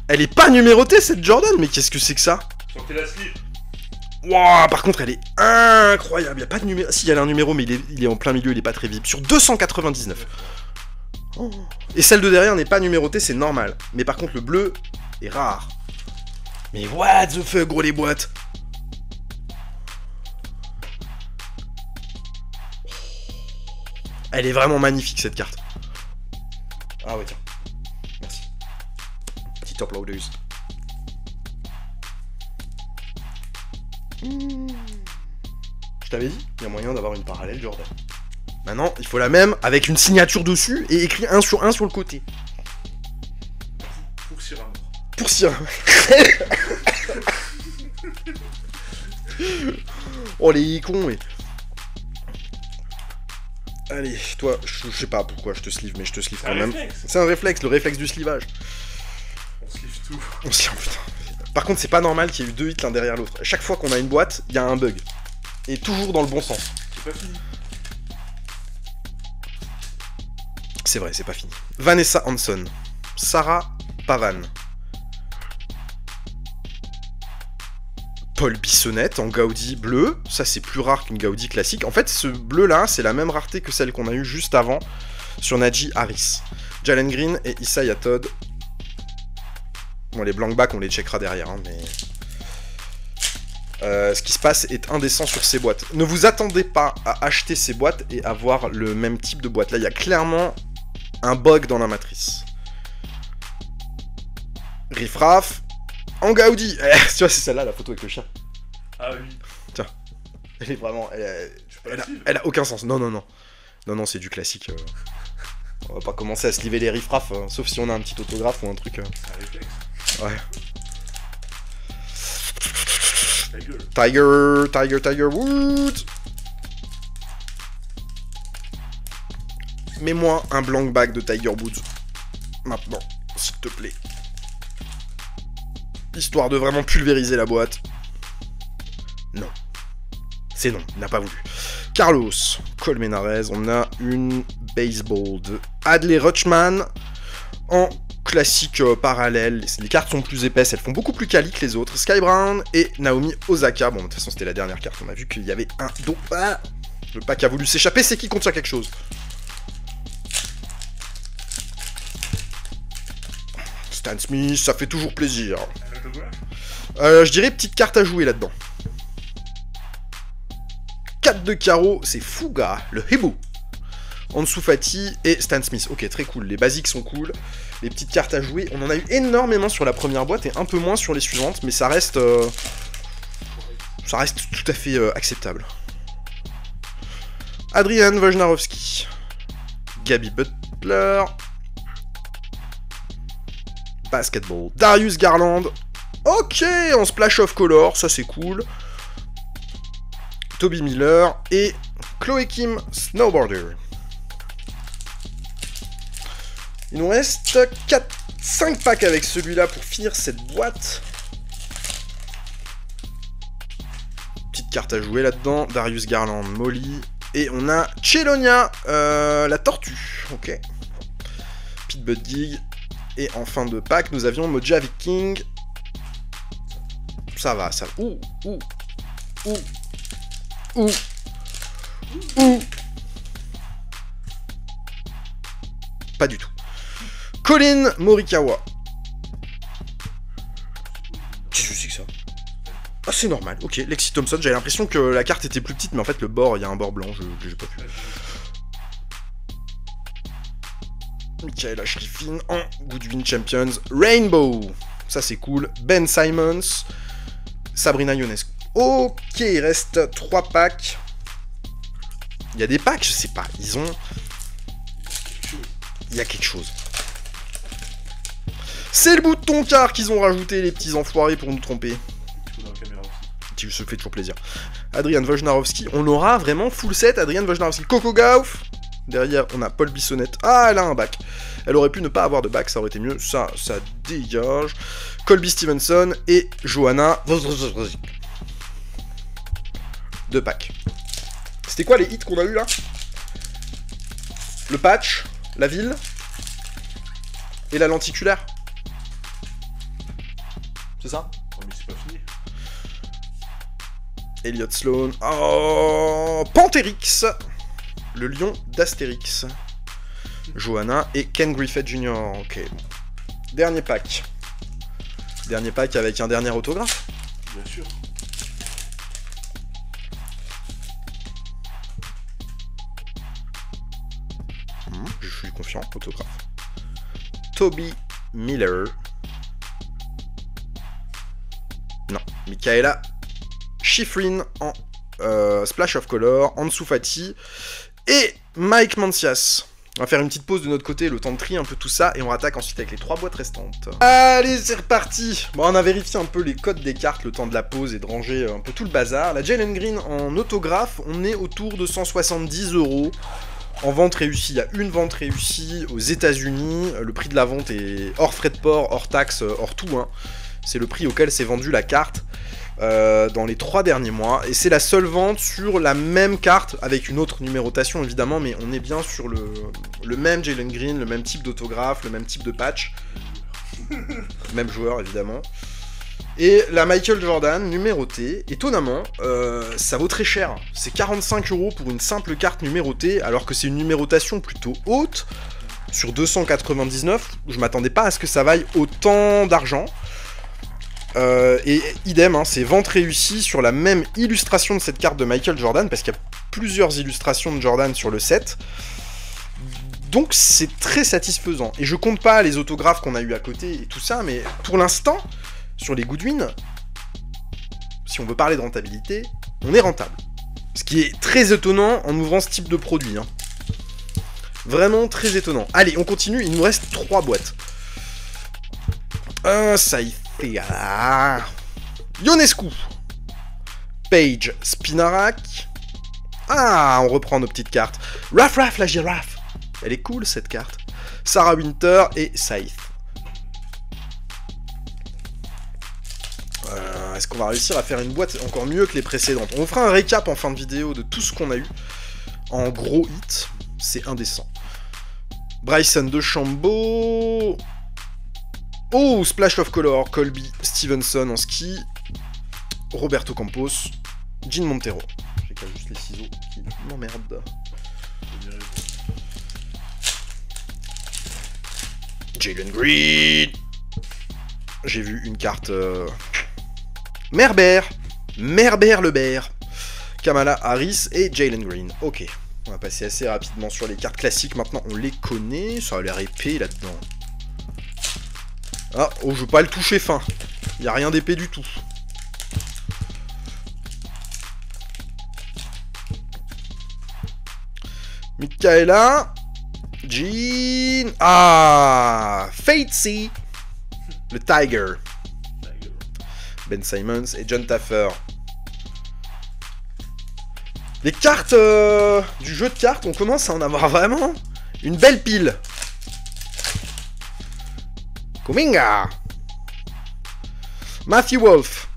Elle est pas numérotée cette Jordan, mais qu'est-ce que c'est que ça? Sortez la slip. Wouah, par contre elle est incroyable, il y a pas de numéro... Si, il y a un numéro, mais il est en plein milieu, il est pas très visible. Sur 299. Oh. Et celle de derrière n'est pas numérotée, c'est normal. Mais par contre le bleu est rare. Mais what the fuck, gros les boîtes. Elle est vraiment magnifique cette carte. Ah ouais tiens. Merci. Petit top loaders. Je t'avais dit, il y a moyen d'avoir une parallèle Jordan. Maintenant, il faut la même avec une signature dessus et écrit 1 sur le côté. Pour Syrah mort. Pour Syrah. Oh les cons, mais... Allez, toi, je sais pas pourquoi je te sleeve, mais je te sleeve quand même. C'est un réflexe, le réflexe du slivage. On sleeve tout. On se dit, putain. Par contre, c'est pas normal qu'il y ait eu 2 hits l'un derrière l'autre. Chaque fois qu'on a une boîte, il y a un bug. Et toujours dans le bon sens. C'est pas fini. C'est vrai, c'est pas fini. Vanessa Hanson. Sarah Pavan. Paul Bissonnette en Gaudi bleu. Ça, c'est plus rare qu'une Gaudi classique. En fait, ce bleu-là, c'est la même rareté que celle qu'on a eue juste avant sur Najee Harris. Jalen Green et Isaiah Todd. Bon, les blank back, on les checkera derrière, hein, mais... ce qui se passe est indécent sur ces boîtes. Ne vous attendez pas à acheter ces boîtes et avoir le même type de boîte. Là, il y a clairement un bug dans la matrice. Riffraff. En Gaudi. Tu vois, c'est celle-là, la photo avec le chien. Ah oui. Tiens. Elle est vraiment... Je peux pas la suivre. Elle a aucun sens. Non, non, non. Non, non, c'est du classique. On va pas commencer à sliver les riffraff, sauf si on a un petit autographe ou un truc. C'est un réflexe. Ouais. Ta gueule. Tiger Woods. Mets-moi un blank bag de Tiger Woods. Maintenant, s'il te plaît. Histoire de vraiment pulvériser la boîte. Non. C'est non, il n'a pas voulu. Carlos Colmenares, on a une baseball de Adley Rutschman en classique parallèle. Les cartes sont plus épaisses, elles font beaucoup plus quali que les autres. Sky Brown et Naomi Osaka. Bon, de toute façon, c'était la dernière carte. On a vu qu'il y avait un dos. Ah, le pack a voulu s'échapper, c'est qui contient quelque chose. Stan Smith, ça fait toujours plaisir. Un autographe. Je dirais petite carte à jouer là-dedans. 4 de carreau, c'est Fuga, le hibou. Ansu Fati et Stan Smith. Ok, très cool. Les basiques sont cool. Les petites cartes à jouer. On en a eu énormément sur la première boîte et un peu moins sur les suivantes, mais ça reste tout à fait acceptable. Adrian Wojnarowski. Gaby Butler. Basketball. Darius Garland. Ok, en splash of color, ça c'est cool. Toby Miller et Chloé Kim Snowboarder. Il nous reste 5 packs avec celui-là pour finir cette boîte. Petite carte à jouer là-dedans. Darius Garland, Molly. Et on a Chelonia, la tortue. Ok. Pete Buttigieg. Et en fin de pack, nous avions Mojave King. Ça va, ça va. Ouh. Pas du tout. Colin Morikawa. Qu'est-ce que c'est que ça? Ah, c'est normal, ok. Lexi Thompson, j'avais l'impression que la carte était plus petite, mais en fait, le bord, il y a un bord blanc, j'ai pas vu. Michaela Schifrin en Goodwin Champions. Rainbow. Ça, c'est cool. Ben Simons. Sabrina Ionescu. Ok, il reste 3 packs. Il y a des packs, je sais pas. Ils ont... Il y a quelque chose. C'est le bouton car qu'ils ont rajouté, les petits enfoirés, pour nous tromper. Tu se fait toujours plaisir. Adrian Wojnarowski. On aura vraiment full set. Adrian Wojnarowski. Coco Gauff. Derrière, on a Paul Bissonnette. Ah, elle a un bac. Elle aurait pu ne pas avoir de bac, ça aurait été mieux. Ça dégage. Colby Stevenson et Johanna. 2 packs. C'était quoi les hits qu'on a eu là? Le patch, la ville et la lenticulaire. C'est ça? Oh, mais c'est pas fini. Elliot Sloan. Oh, Pantérix. Le lion d'Astérix. Johanna et Ken Griffith Jr. Ok. Dernier pack. Dernier pack avec un dernier autographe. Bien sûr. Je suis confiant, autographe. Toby Miller. Non, Michaela Schifrin en Splash of Color, Ansu Fati et Mike Mancias. On va faire une petite pause de notre côté, le temps de trier un peu tout ça, et on rattaque ensuite avec les 3 boîtes restantes. Allez, c'est reparti. Bon, on a vérifié un peu les codes des cartes, le temps de la pause et de ranger un peu tout le bazar. La Jalen Green en autographe, on est autour de 170 €. En vente réussie, il y a une vente réussie aux États-Unis. Le prix de la vente est hors frais de port, hors taxes, hors tout. Hein. C'est le prix auquel s'est vendue la carte dans les 3 derniers mois. Et c'est la seule vente sur la même carte, avec une autre numérotation évidemment, mais on est bien sur le même Jalen Green, le même type d'autographe, le même type de patch. Même joueur évidemment. Et la Michael Jordan numérotée, étonnamment, ça vaut très cher. C'est 45 € pour une simple carte numérotée, alors que c'est une numérotation plutôt haute, sur 299. Je m'attendais pas à ce que ça vaille autant d'argent. Et idem, hein, c'est vente réussie sur la même illustration de cette carte de Michael Jordan, parce qu'il y a plusieurs illustrations de Jordan sur le set. Donc c'est très satisfaisant. Et je compte pas les autographes qu'on a eu à côté et tout ça, mais pour l'instant... Sur les Goodwin, si on veut parler de rentabilité, on est rentable. Ce qui est très étonnant en ouvrant ce type de produit. Hein. Vraiment très étonnant. Allez, on continue, il nous reste 3 boîtes. Ça y fait... Ionescu. Page Spinarak. Ah, on reprend nos petites cartes. Raff la girafe. Elle est cool cette carte. Sarah Winter et Saïth. Est-ce qu'on va réussir à faire une boîte encore mieux que les précédentes? On fera un récap en fin de vidéo de tout ce qu'on a eu. En gros hit, c'est indécent. Bryson DeChambeau. Oh, Splash of Color, Colby Stevenson en ski. Roberto Campos. Gene Montero. J'ai qu'à juste les ciseaux qui m'emmerdent. Jalen Green. J'ai vu une carte... Merbert le bear. Kamala Harris et Jalen Green. Ok. On va passer assez rapidement sur les cartes classiques. Maintenant, on les connaît. Ça a l'air épais là-dedans. Ah, oh, je veux pas le toucher fin. Il n'y a rien d'épais du tout. Michaela. Jean. Ah, Fatesy. Le Tiger. Ben Simmons et John Taffer. Les cartes du jeu de cartes, on commence à en avoir vraiment une belle pile. Kuminga. Matthew Wolf.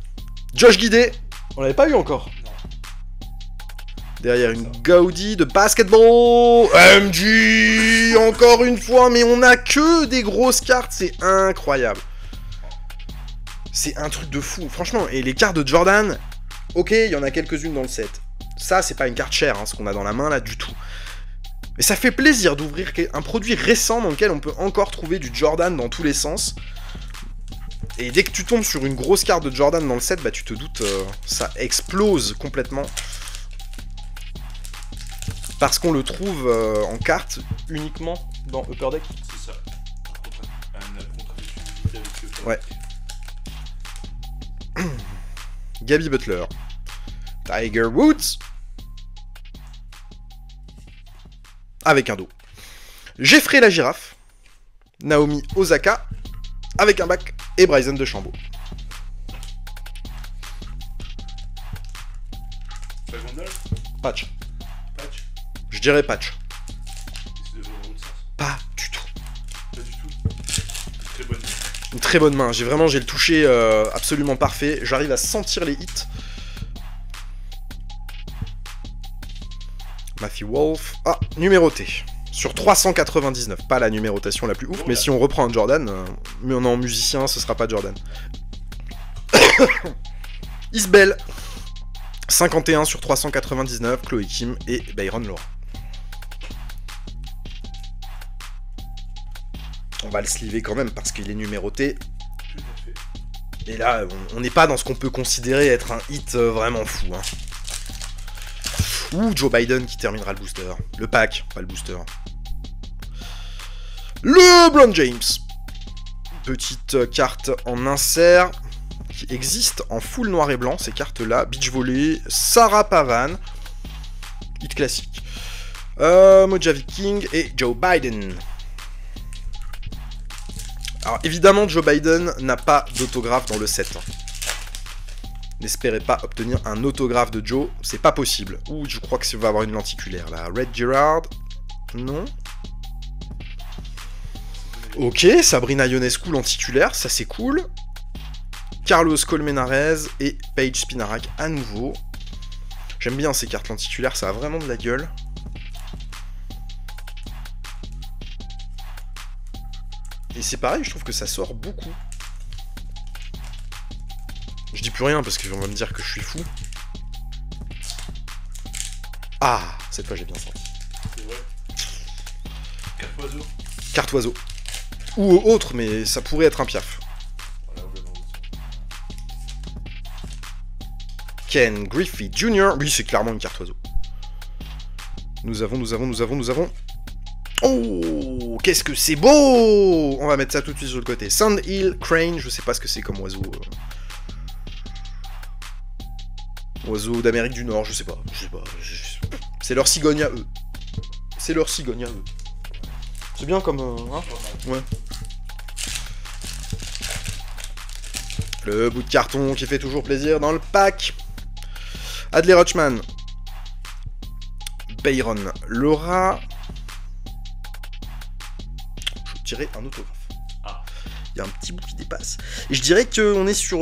Josh Giddey. On l'avait pas eu encore. Non. Derrière une Gaudi de basketball. MJ. Encore une fois, mais on a que des grosses cartes, c'est incroyable. C'est un truc de fou, franchement. Et les cartes de Jordan, ok, il y en a quelques-unes dans le set. Ça, c'est pas une carte chère, hein, ce qu'on a dans la main là, du tout. Mais ça fait plaisir d'ouvrir un produit récent dans lequel on peut encore trouver du Jordan dans tous les sens. Et dès que tu tombes sur une grosse carte de Jordan dans le set, bah tu te doutes, ça explose complètement. Parce qu'on le trouve en carte uniquement dans Upper Deck. C'est ça. Un contre avec Upper Ouais. Gabby Butler. Tiger Woods. Avec un dos. Jeffrey la girafe. Naomi Osaka. Avec un bac. Et Bryson DeChambeau. Gondol. Patch. Patch. Je dirais patch. C'est de l'autre sens. Pas du tout. Pas du tout. Très bonne main. Une très bonne main. J'ai le toucher absolument parfait. J'arrive à sentir les hits. Matthew Wolf. Ah, numéroté. Sur 399. Pas la numérotation la plus ouf, mais si on reprend un Jordan, mais on est en musicien, ce sera pas Jordan. Isbell. 51 sur 399. Chloé Kim et Byron Laura. On va le sliver quand même parce qu'il est numéroté. Tout à fait. Et là, on n'est pas dans ce qu'on peut considérer être un hit vraiment fou. Hein. Ou Joe Biden qui terminera le booster. Le pack, pas le booster. LeBron James. Petite carte en insert qui existe en full noir et blanc, ces cartes-là. Beach Volley, Sarah Pavan. Hit classique. Mojave King et Joe Biden. Alors évidemment, Joe Biden n'a pas d'autographe dans le set. N'espérez pas obtenir un autographe de Joe, c'est pas possible. Ouh, je crois que ça va avoir une lenticulaire là. Red Gerard, non. Ok, Sabrina Ionescu lenticulaire, ça c'est cool. Carlos Colmenares et Paige Spinarak à nouveau. J'aime bien ces cartes lenticulaires, ça a vraiment de la gueule. Et c'est pareil, je trouve que ça sort beaucoup. Je dis plus rien parce qu'on va me dire que je suis fou. Ah, cette fois j'ai bien senti. C'est vrai. Carte oiseau. Carte oiseau. Ou autre, mais ça pourrait être un piaf. Voilà, on va dans l'autre sens. Ken Griffey Jr. Oui, c'est clairement une carte oiseau. Nous avons... Oh, qu'est-ce que c'est beau! On va mettre ça tout de suite sur le côté. Sandhill Crane, je sais pas ce que c'est comme oiseau. Oiseau d'Amérique du Nord, je sais pas. C'est leur cigogne à eux. C'est leur cigogne à eux. C'est bien comme... hein? Ouais. Le bout de carton qui fait toujours plaisir dans le pack. Adley Rutschman. Byron Laura. Je dirais un autographe. Ah. Il y a un petit bout qui dépasse. Et je dirais qu'on est sur...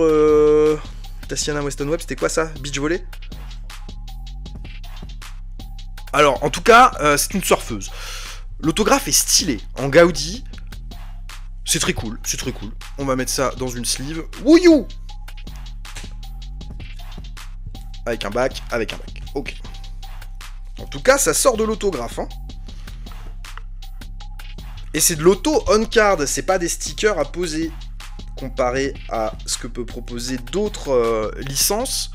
Tassiana Weston Webb, c'était quoi ça? Beach Volley? Alors, en tout cas, c'est une surfeuse. L'autographe est stylé. En Gaudi. C'est très cool, c'est très cool. On va mettre ça dans une sleeve. Wouhou! Avec un bac, ok. En tout cas, ça sort de l'autographe, hein. Et c'est de l'auto on-card, c'est pas des stickers à poser. comparé à ce que peut proposer d'autres licences,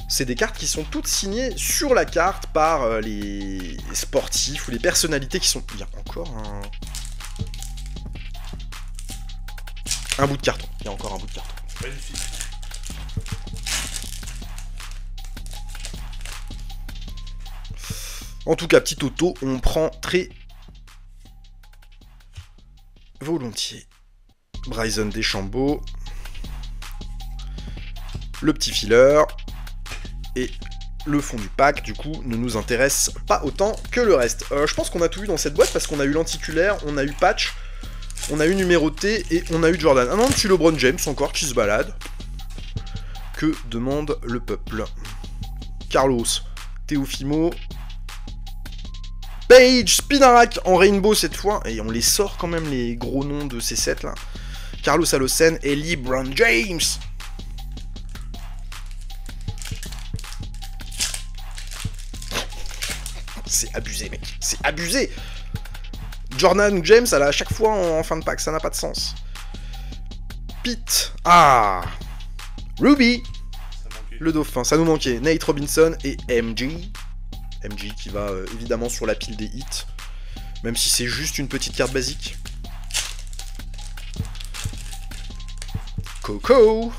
c'est des cartes qui sont toutes signées sur la carte par les sportifs ou les personnalités qui sont... Il y a encore un bout de carton. Il y a encore un bout de carton. Magnifique. En tout cas, petit auto, on prend très volontiers Bryson DeChambeau, le petit filler, et le fond du pack, du coup, ne nous intéresse pas autant que le reste. Je pense qu'on a tout eu dans cette boîte, parce qu'on a eu lenticulaire, on a eu patch, on a eu numéroté, et on a eu Jordan. Un petit LeBron James encore, qui se balade. Que demande le peuple? Carlos, Teofimo, Page, Spinarak en rainbow cette fois, et on les sort quand même les gros noms de ces sets là. Carlos Alocen et LeBron James. C'est abusé mec, c'est abusé. Jordan ou James, à chaque fois en fin de pack, ça n'a pas de sens. Pete, Ruby, le dauphin, ça nous manquait. Nate Robinson et MG. MG qui va évidemment sur la pile des hits, même si c'est juste une petite carte basique. Coco,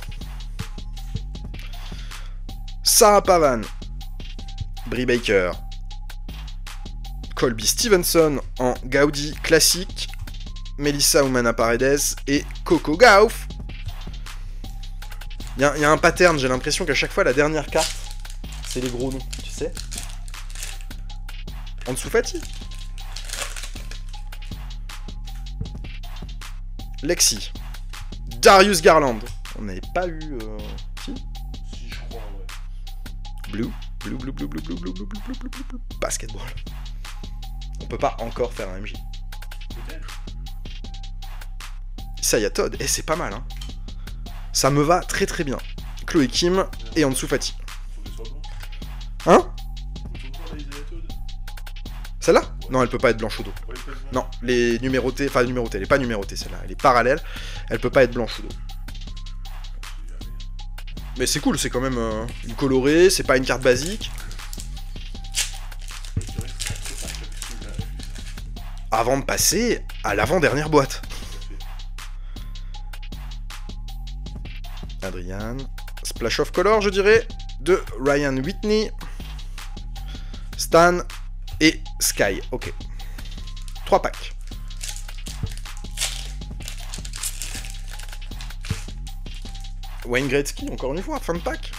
Sarah Pavan, Brie Baker, Colby Stevenson en Gaudi classique, Melissa Humana Paredes et Coco Gauff. Il y a un pattern, j'ai l'impression qu'à chaque fois la dernière carte, c'est les gros noms, tu sais. En dessous Fati. Lexi. Darius Garland. On n'avait pas eu... Si, je crois, ouais. Blue. Basketball. On peut pas encore faire un MJ. Peut-être. Ça y a Todd. Eh, c'est pas mal, hein. Ça me va très très bien. Chloé Kim et en dessous Fati. Faut que ce soit blanc. Hein? Faut que ce soit Todd. Celle-là? Non, elle peut pas être blanche au dos. Ouais, pas de blanc. Non, les numérotées... Enfin, numérotée, elle est pas numérotée celle-là. Elle est parallèle. Elle peut pas être blanche au dos. Mais c'est cool, c'est quand même une colorée, c'est pas une carte basique. Avant de passer à l'avant-dernière boîte. Adrian. Splash of Color, je dirais, de Ryan Whitney. Stan et Sky. Ok. 3 packs. Wayne Gretzky, encore une fois, fin de pack.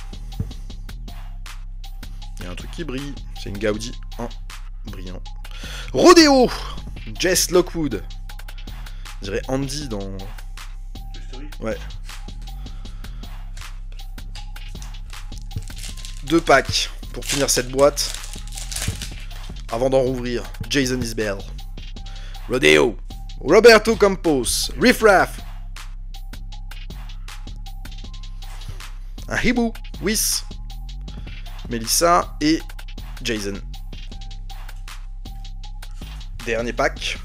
Il y a un truc qui brille. C'est une Gaudi en brillant. Rodeo, Jess Lockwood. Je dirais Andy dans... Ouais. 2 packs pour finir cette boîte. Avant d'en rouvrir, Jason Isbell. Rodeo, Roberto Campos, Riff Raff. Un Hibou, Whis, Melissa et Jason. Dernier pack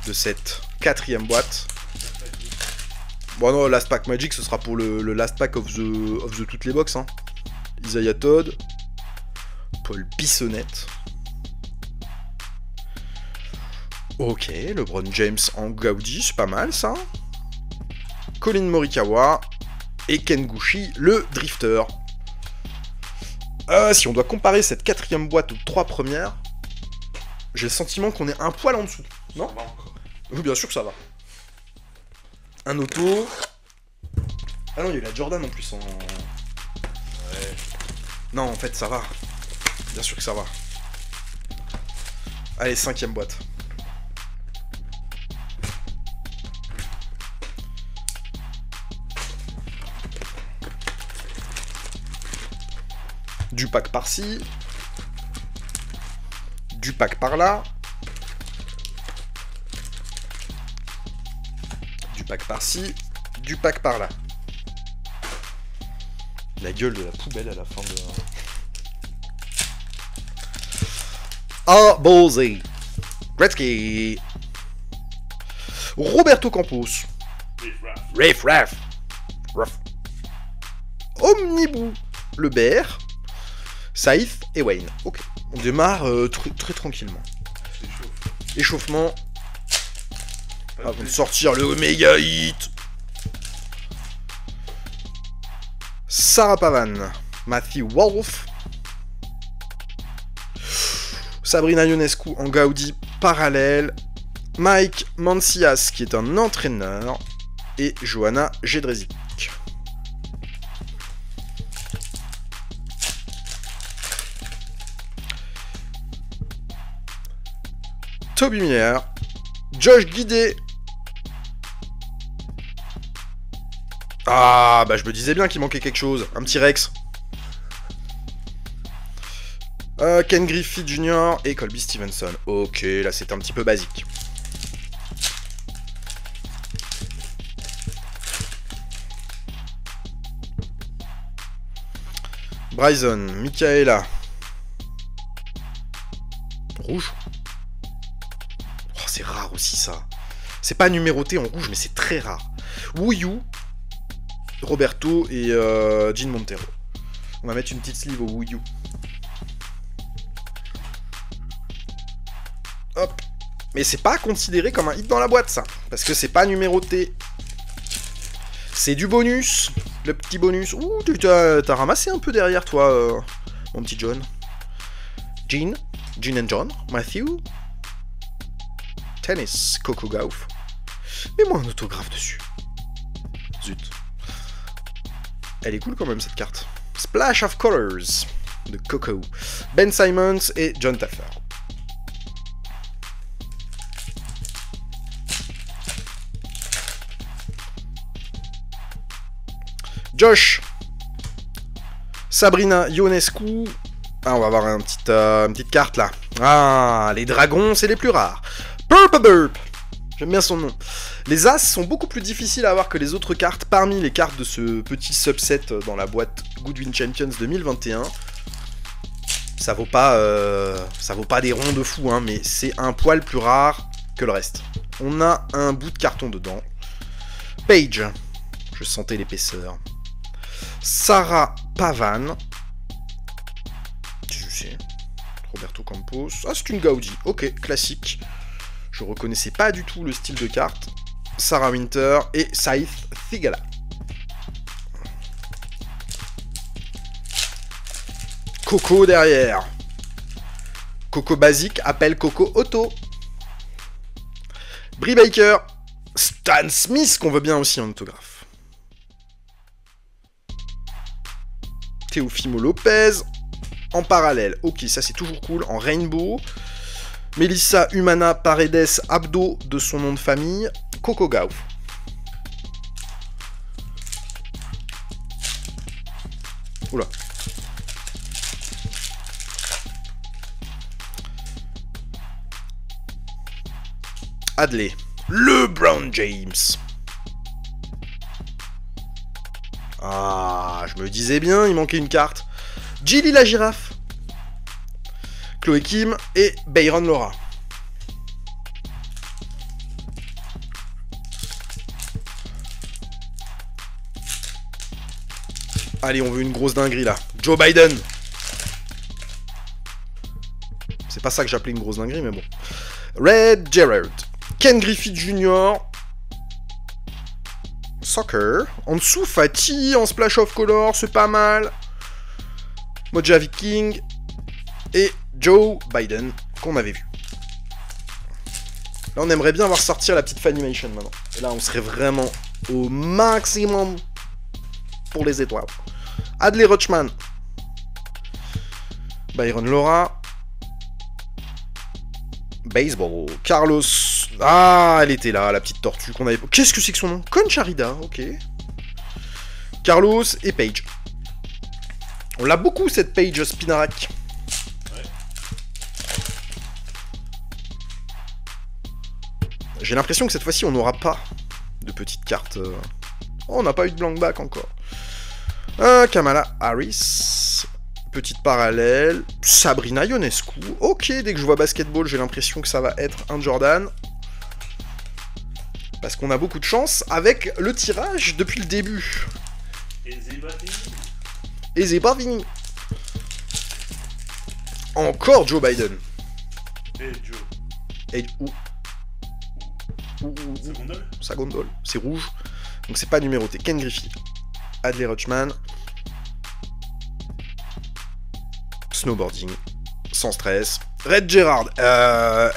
de cette 4e boîte. Bon non, Last Pack Magic, ce sera pour le Last Pack of the toutes les box. Hein. Isaiah Todd, Paul Bissonnette. Ok, LeBron James en Gaudi, c'est pas mal ça. Colin Morikawa. Et Ken Gushi, le drifter. Si on doit comparer cette 4e boîte aux 3 premières, j'ai le sentiment qu'on est un poil en dessous. Non? Ça va encore. Oui, bien sûr que ça va. Un auto. Ah non, il y a eu la Jordan en plus en... Ouais. Non, en fait, ça va. Bien sûr que ça va. Allez, 5e boîte. Du pack par-ci, du pack par-là, du pack par-ci, du pack par-là. La gueule de la poubelle à la fin de... Ah, Bosé, Gretzky, Roberto Campos, Riff Raff. Riff Raff, Ruff. Omnibou, le bear, Saïf et Wayne. Ok, on démarre très tranquillement. C'est chaud. Échauffement, Pas avant de de sortir le méga hit. Sarah Pavan, Matthew Wolf, Sabrina Ionescu en Gaudi parallèle, Mike Mancias qui est un entraîneur et Johanna Jedrzejczyk. Toby Miller, Josh Guidé. Ah, bah je me disais bien qu'il manquait quelque chose. Un petit Rex. Ken Griffey Jr. et Colby Stevenson. Ok, là c'est un petit peu basique. Bryson, Michaela. Rouge. Oh, c'est rare aussi ça. C'est pas numéroté en rouge, mais c'est très rare. Wu Yu, Roberto et Jean Montero. On va mettre une petite sleeve au Wu Yu. Hop. Mais c'est pas considéré comme un hit dans la boîte, ça. Parce que c'est pas numéroté. C'est du bonus. Le petit bonus. Ouh, t'as ramassé un peu derrière, toi, mon petit John. Jean and John. Matthew. Tennis. Coco Gauff. Mets-moi un autographe dessus. Zut. Elle est cool quand même, cette carte. Splash of Colors. De Coco. Ben Simmons et John Taffer. Josh, Sabrina Ionescu. Ah, on va avoir une petite carte là. Ah, les dragons, c'est les plus rares. Purple Burp. J'aime bien son nom. Les As sont beaucoup plus difficiles à avoir que les autres cartes parmi les cartes de ce petit subset dans la boîte Goodwin Champions 2021. Ça vaut pas des ronds de fou, hein, mais c'est un poil plus rare que le reste. On a un bout de carton dedans. Page. Je sentais l'épaisseur. Sarah Pavan. Je sais. Roberto Campos. Ah, c'est une Gaudi. Ok, classique. Je reconnaissais pas du tout le style de carte. Sarah Winter et Saïf Thigala. Coco derrière. Coco basique appelle Coco Auto. Brie Baker. Stan Smith qu'on veut bien aussi en autographe. Teofimo Lopez, en parallèle, ok, ça c'est toujours cool, en rainbow, Melissa Humana Paredes Abdo, de son nom de famille, Coco Gauff. Oula. Adley, LeBron James. Ah, je me disais bien, il manquait une carte. Jilly la girafe. Chloé Kim et Bayron Laura. Allez, on veut une grosse dinguerie là. Joe Biden. C'est pas ça que j'appelais une grosse dinguerie, mais bon. Red Gerard. Ken Griffey Jr. Soccer. En dessous, Fatih en Splash of Color, c'est pas mal. Moja Viking. Et Joe Biden, qu'on avait vu. Là, on aimerait bien voir sortir la petite Fanimation maintenant. Et là, on serait vraiment au maximum pour les étoiles. Adley Rutschman. Byron Laura. Baseball. Carlos. Ah, elle était là, la petite tortue qu'on avait... Qu'est-ce que c'est que son nom? Concharida, ok. Carlos et Paige. On l'a beaucoup, cette Paige Spinarak. Ouais. J'ai l'impression que cette fois-ci, on n'aura pas de petites cartes. Oh, on n'a pas eu de blank back encore. Kamala Harris. Petite parallèle. Sabrina Ionescu. Ok, dès que je vois basketball, j'ai l'impression que ça va être un Jordan. Parce qu'on a beaucoup de chance avec le tirage depuis le début. Et c'est pas fini. Et c'est pas fini. Encore Joe Biden. Et Joe. Et où Seconde. sa gondole, c'est rouge. Donc c'est pas numéroté. Ken Griffey. Adley Rutschman. Snowboarding. Sans stress. Red Gerard.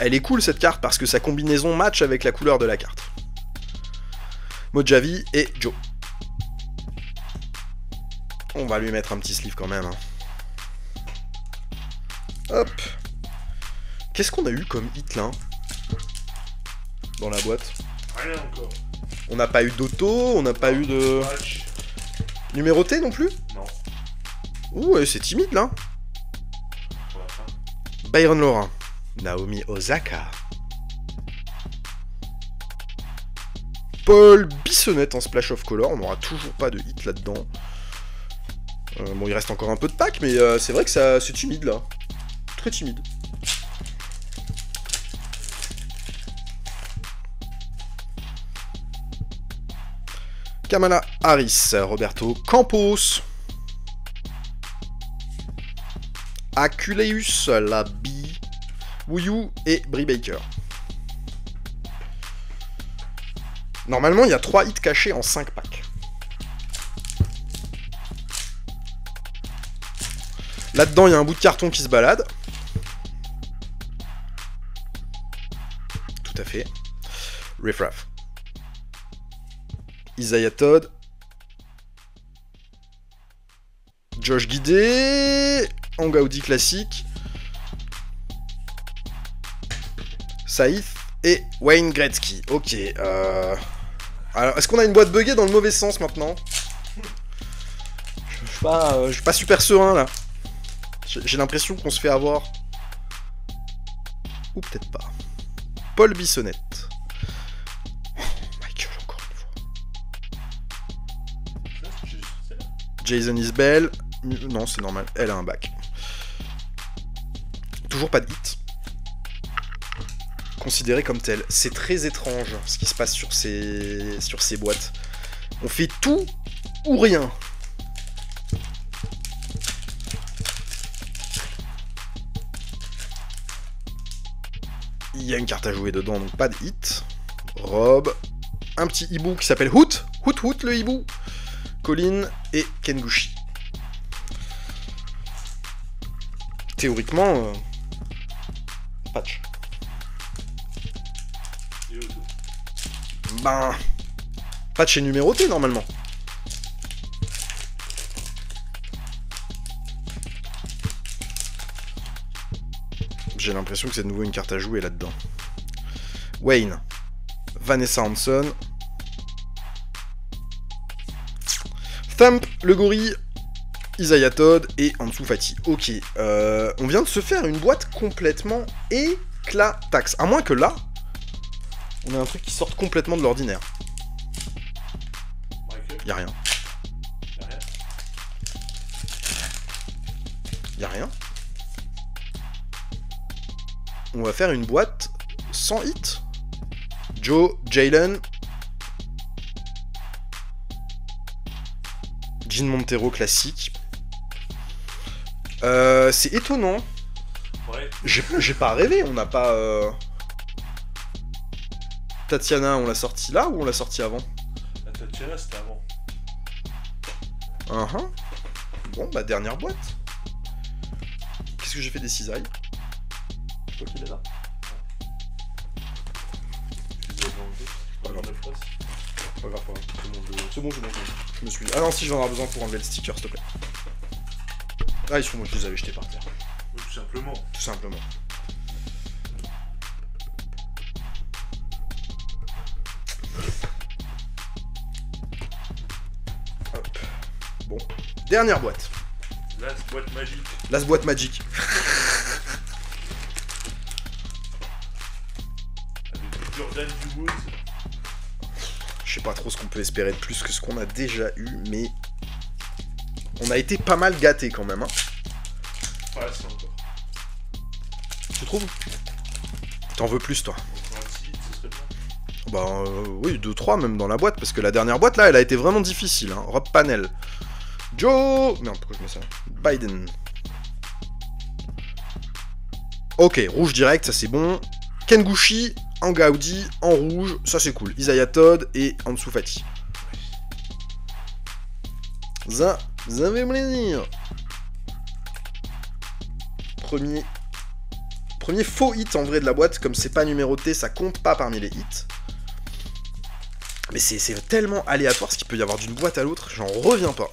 Elle est cool cette carte parce que sa combinaison match avec la couleur de la carte. Mojave et Joe. On va lui mettre un petit sleeve quand même. Hein. Hop. Qu'est-ce qu'on a eu comme hit là dans la boîte? Rien encore. On n'a pas eu d'auto, on n'a pas eu de... Match. Numéroté non plus? Non. Ouh, ouais, c'est timide là. Pour la fin. Byron Laura. Naomi Osaka. Paul Bissonnette en Splash of Color. On n'aura toujours pas de hit là-dedans. Bon, il reste encore un peu de pack, mais c'est vrai que ça, c'est timide là. Très timide. Kamala Harris, Roberto Campos, Aculeus, la Bee, Wuyu et Brie Baker. Normalement, il y a 3 hits cachés en 5 packs. Là-dedans, il y a un bout de carton qui se balade. Tout à fait. Riff Raff. Isaiah Todd. Josh Guidé. Angaudi classique. Saïf et Wayne Gretzky. Ok. Alors, est-ce qu'on a une boîte buggée dans le mauvais sens maintenant? Je suis pas super serein là. J'ai l'impression qu'on se fait avoir. Ou peut-être pas. Paul Bissonnette. Encore une fois. Jason Isbell. Non, c'est normal. Elle a un bac. Toujours pas de hit. Considéré comme tel. C'est très étrange ce qui se passe sur ces boîtes. On fait tout ou rien. Il y a une carte à jouer dedans, donc pas de hit. Rob. Un petit hibou qui s'appelle Hoot. Hoot Hoot le hibou. Colin et Kengushi. Théoriquement, patch. Ben, patch est numéroté normalement. J'ai l'impression que c'est de nouveau une carte à jouer là-dedans. Wayne. Vanessa Hanson. Thump, le gorille. Isaiah Todd et Ansu Fati. Ok, on vient de se faire une boîte complètement éclataxe. À moins que là, on a un truc qui sorte complètement de l'ordinaire. Y'a rien. Y'a rien. On va faire une boîte sans hit. Joe, Jalen. Jean Montero classique. C'est étonnant. Ouais. J'ai pas rêvé, on n'a pas... Tatiana, on l'a sorti là ou on l'a sorti avant? La Tatiana, c'était avant. Bon, bah dernière boîte. Qu'est-ce que j'ai fait des cisailles? Je crois qu'il est là. Je les avais enlevés. Pas grave. 9 fois, Pas grave, pas grave. C'est bon, je me suis... Ah non, si j'en aurai besoin pour enlever le sticker, s'il te plaît. Ah, ils sont moi, je les avais jetés par terre. oui, tout simplement. Tout simplement. Hop. Bon. Dernière boîte. Last boîte magique. Last boîte magique. Avec Jordan Duwood. Je sais pas trop ce qu'on peut espérer de plus que ce qu'on a déjà eu, mais... On a été pas mal gâtés quand même, hein. Pas assez encore. Tu trouves? T'en veux plus, toi? Encore un petit hit, ce serait bien. Bah oui, 2-3 même dans la boîte, parce que la dernière boîte là, elle a été vraiment difficile. Hein. Rob Panel. Joe... Merde, pourquoi je mets ça? Biden. Ok, rouge direct, ça c'est bon. Kengushi, en Gaudi, en rouge, ça c'est cool. Isaiah Todd et Ansu Fati. Ça fait plaisir. Premier faux hit en vrai de la boîte, comme c'est pas numéroté, ça compte pas parmi les hits. Mais c'est tellement aléatoire ce qu'il peut y avoir d'une boîte à l'autre, j'en reviens pas.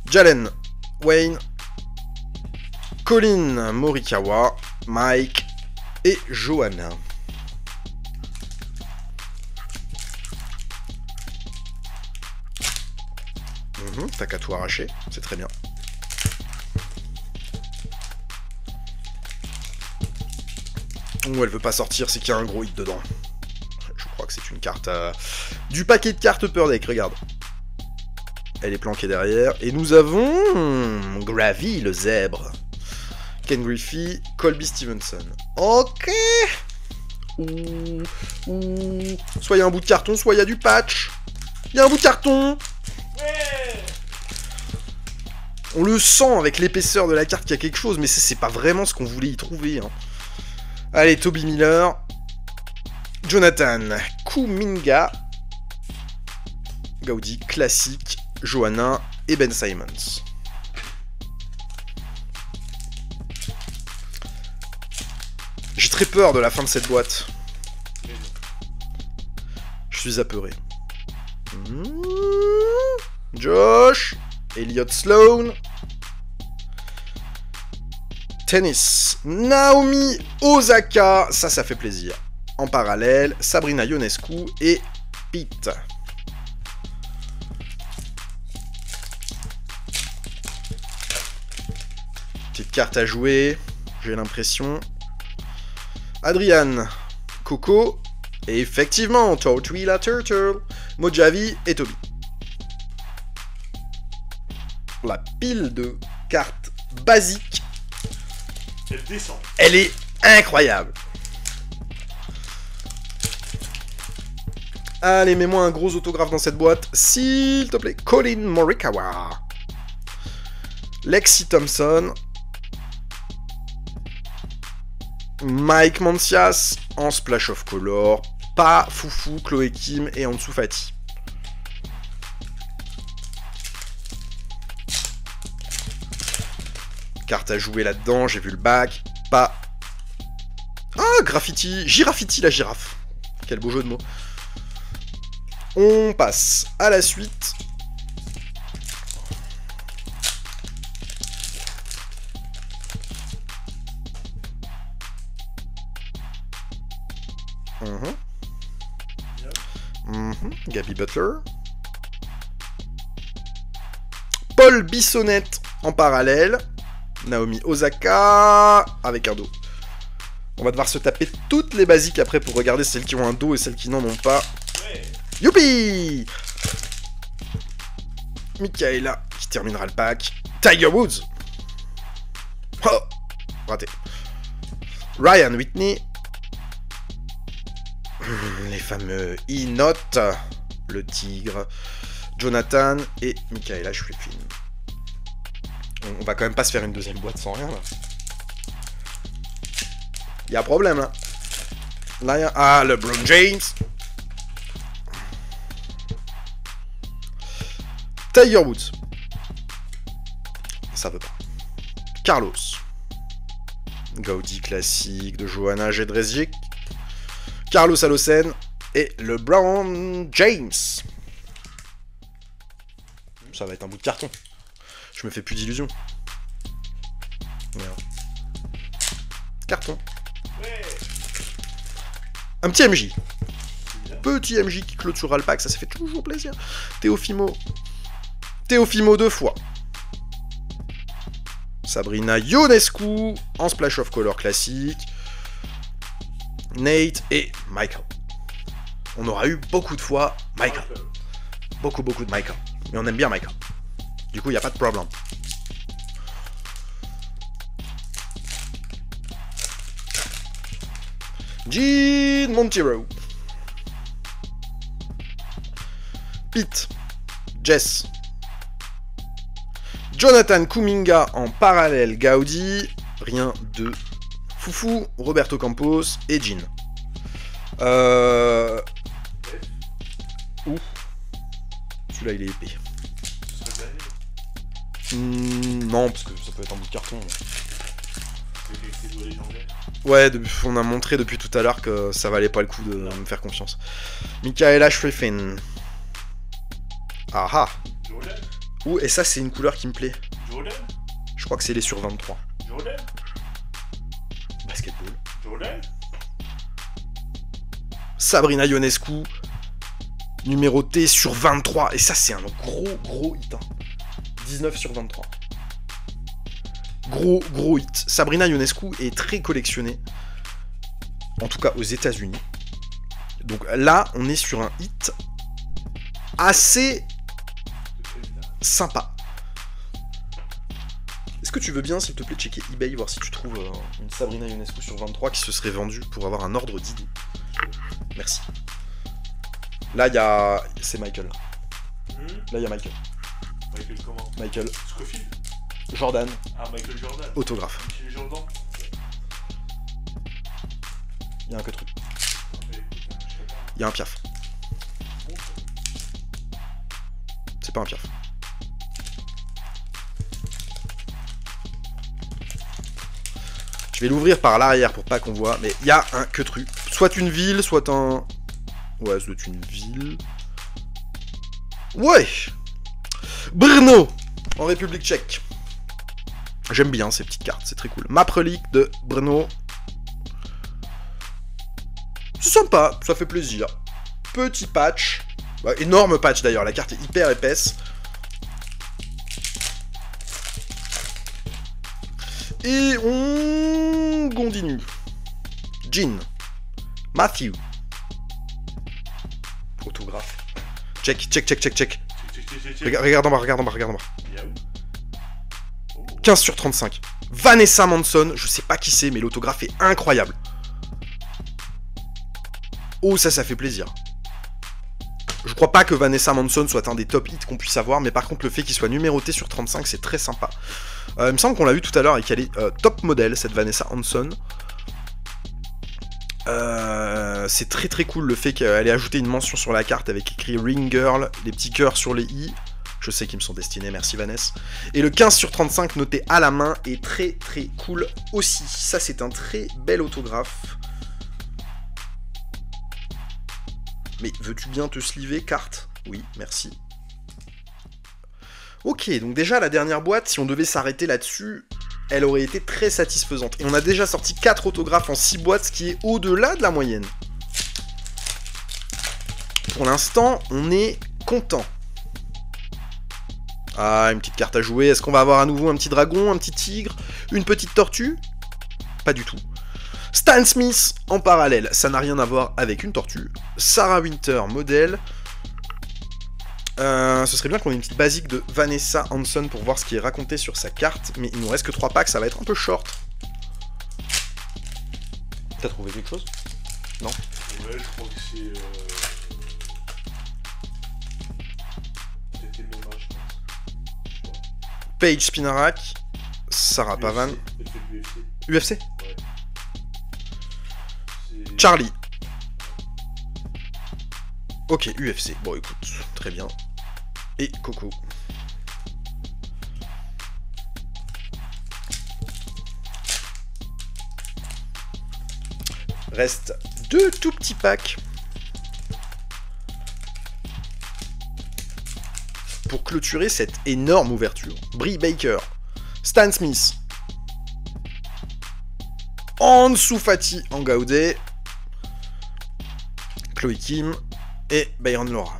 Jalen, Wayne, Colin Morikawa, Mike et Johanna. T'as qu'à tout arracher, c'est très bien. Ou elle veut pas sortir, c'est qu'il y a un gros hit dedans. Je crois que c'est une carte du paquet de cartes Upper Deck, regarde. Elle est planquée derrière. Et nous avons... Gravy, le zèbre. Ken Griffey, Colby Stevenson. Ok. Soit il y a un bout de carton, soit il y a du patch. Il y a un bout de carton. Ouais. On le sent avec l'épaisseur de la carte qu'il y a quelque chose, mais c'est pas vraiment ce qu'on voulait y trouver. Hein. Allez, Toby Miller. Jonathan Kuminga. Gaudi, classique. Johanna et Ben Simmons. J'ai très peur de la fin de cette boîte. Je suis apeuré. Josh, Elliott Sloan, Tennis, Naomi Osaka, ça fait plaisir. En parallèle, Sabrina Ionescu et Pete. Petite carte à jouer, j'ai l'impression. Adrian, Coco, et effectivement, Tortuila Turtle, Mojave et Toby. La pile de cartes basiques, Elle descend. elle est incroyable. Allez, mets-moi un gros autographe dans cette boîte, s'il te plaît. Colin Morikawa. Lexi Thompson. Mike Mancias en Splash of Color. Pas Foufou, Chloé Kim et Ansu Fati. Carte à jouer là-dedans, j'ai vu le bac. Pas... Ah, graffiti. Giraffiti, la girafe. Quel beau jeu de mots. On passe à la suite. Gabby Butler. Paul Bissonnette en parallèle. Naomi Osaka avec un dos. On va devoir se taper toutes les basiques après pour regarder celles qui ont un dos et celles qui n'en ont pas. Ouais. Youpi! Michaela qui terminera le pack. Tiger Woods. Oh! Raté. Ryan Whitney. Les fameux E-Note. Le tigre. Jonathan et Michaela Schwefin. On va quand même pas se faire une deuxième boîte sans rien là. Y'a un problème là. Là y'a... Ah, LeBron James. Tiger Woods. Ça veut pas. Carlos. Gaudi classique de Johanna Jedrzejczyk. Carlos Alocen et LeBron James. Ça va être un bout de carton. Je me fais plus d'illusions. Carton. Ouais. Un petit MJ. Petit MJ qui clôturera le pack, ça fait toujours plaisir. Teofimo 2 fois. Sabrina Ionescu en Splash of Color classique. Nate et Michael. On aura eu beaucoup de fois Michael. Beaucoup de Michael. Mais on aime bien Michael. Du coup, il n'y a pas de problème. Jean Monteiro. Pete. Jess. Jonathan Kuminga en parallèle Gaudi. Rien de foufou. Roberto Campos et Jean. Ouh. Celui-là il est épais. Ce serait Daniel. Non, parce que ça peut être un bout de carton. C'est avec tes doigts légendaires. Ouais, on a montré depuis tout à l'heure que ça valait pas le coup de me faire confiance. Michaela Schriffen. Ah ah. Jordan. Ouh, et ça c'est une couleur qui me plaît. Jordan. Je crois que c'est les sur 23. Jordan. Basketball. Jordan. Sabrina Ionescu. Numéroté sur 23. Et ça c'est un gros hit. Hein. 19 sur 23. Gros hit. Sabrina Ionescu est très collectionnée. En tout cas aux États-Unis. Donc là, on est sur un hit assez sympa. Est-ce que tu veux bien, s'il te plaît, checker eBay, voir si tu trouves une Sabrina Ionescu sur 23 qui se serait vendue pour avoir un ordre d'idée. Merci. Là, il y a... C'est Michael. Là, il y a Michael. Michael comment? Michael. Scofield. Jordan. Ah, Michael Jordan. Autographe. Michael Jordan. Il y a un que truc. Mais écoute, je sais pas. Il y a un piaf. Bon, ça. C'est pas un piaf. Je vais l'ouvrir par l'arrière pour pas qu'on voit, mais il y a un que truc. Soit une ville, soit un... Ouais, c'est une ville. Ouais. Brno, en République tchèque. J'aime bien ces petites cartes, c'est très cool. Map relique de Brno. C'est sympa, ça fait plaisir. Petit patch. Bah, énorme patch d'ailleurs, la carte est hyper épaisse. Et on continue. Jean. Matthew. Autographe. Check. Regarde en bas. Yahoo. Oh. 15 sur 35. Vanessa Manson, je sais pas qui c'est, mais l'autographe est incroyable. Oh, ça fait plaisir. Je crois pas que Vanessa Manson soit un des top hits qu'on puisse avoir, mais par contre, le fait qu'il soit numéroté sur 35, c'est très sympa. Il me semble qu'on l'a vu tout à l'heure et qu'elle est top modèle, cette Vanessa Manson. C'est très cool le fait qu'elle ait ajouté une mention sur la carte avec écrit Ring Girl, les petits cœurs sur les i. Je sais qu'ils me sont destinés, merci Vanessa. Et le 15 sur 35 noté à la main est très cool aussi. Ça, c'est un très bel autographe. Mais veux-tu bien te sliver, carte? Oui, merci. Ok, donc déjà, la dernière boîte, si on devait s'arrêter là-dessus, elle aurait été très satisfaisante. Et on a déjà sorti 4 autographes en 6 boîtes, ce qui est au-delà de la moyenne. Pour l'instant, on est content. Ah, une petite carte à jouer. Est-ce qu'on va avoir à nouveau un petit dragon, un petit tigre, une petite tortue? Pas du tout. Stan Smith en parallèle, ça n'a rien à voir avec une tortue. Sarah Winter, modèle. Ce serait bien qu'on ait une petite basique de Vanessa Hanson pour voir ce qui est raconté sur sa carte, mais il nous reste que 3 packs, ça va être un peu short. T'as trouvé quelque chose? Non? Ouais, je crois que c'est... Peut-être MMA, je pense. Paige Spinarak, Sarah Pavan. Elle fait de l'UFC. UFC? Ouais. C'est... Charlie. Ok, UFC. Bon, écoute, très bien. Et Coco. Reste 2 tout petits packs. Pour clôturer cette énorme ouverture. Brie Baker. Stan Smith. Ansu Fati en Gaudé. Chloé Kim. Et Byron Laura.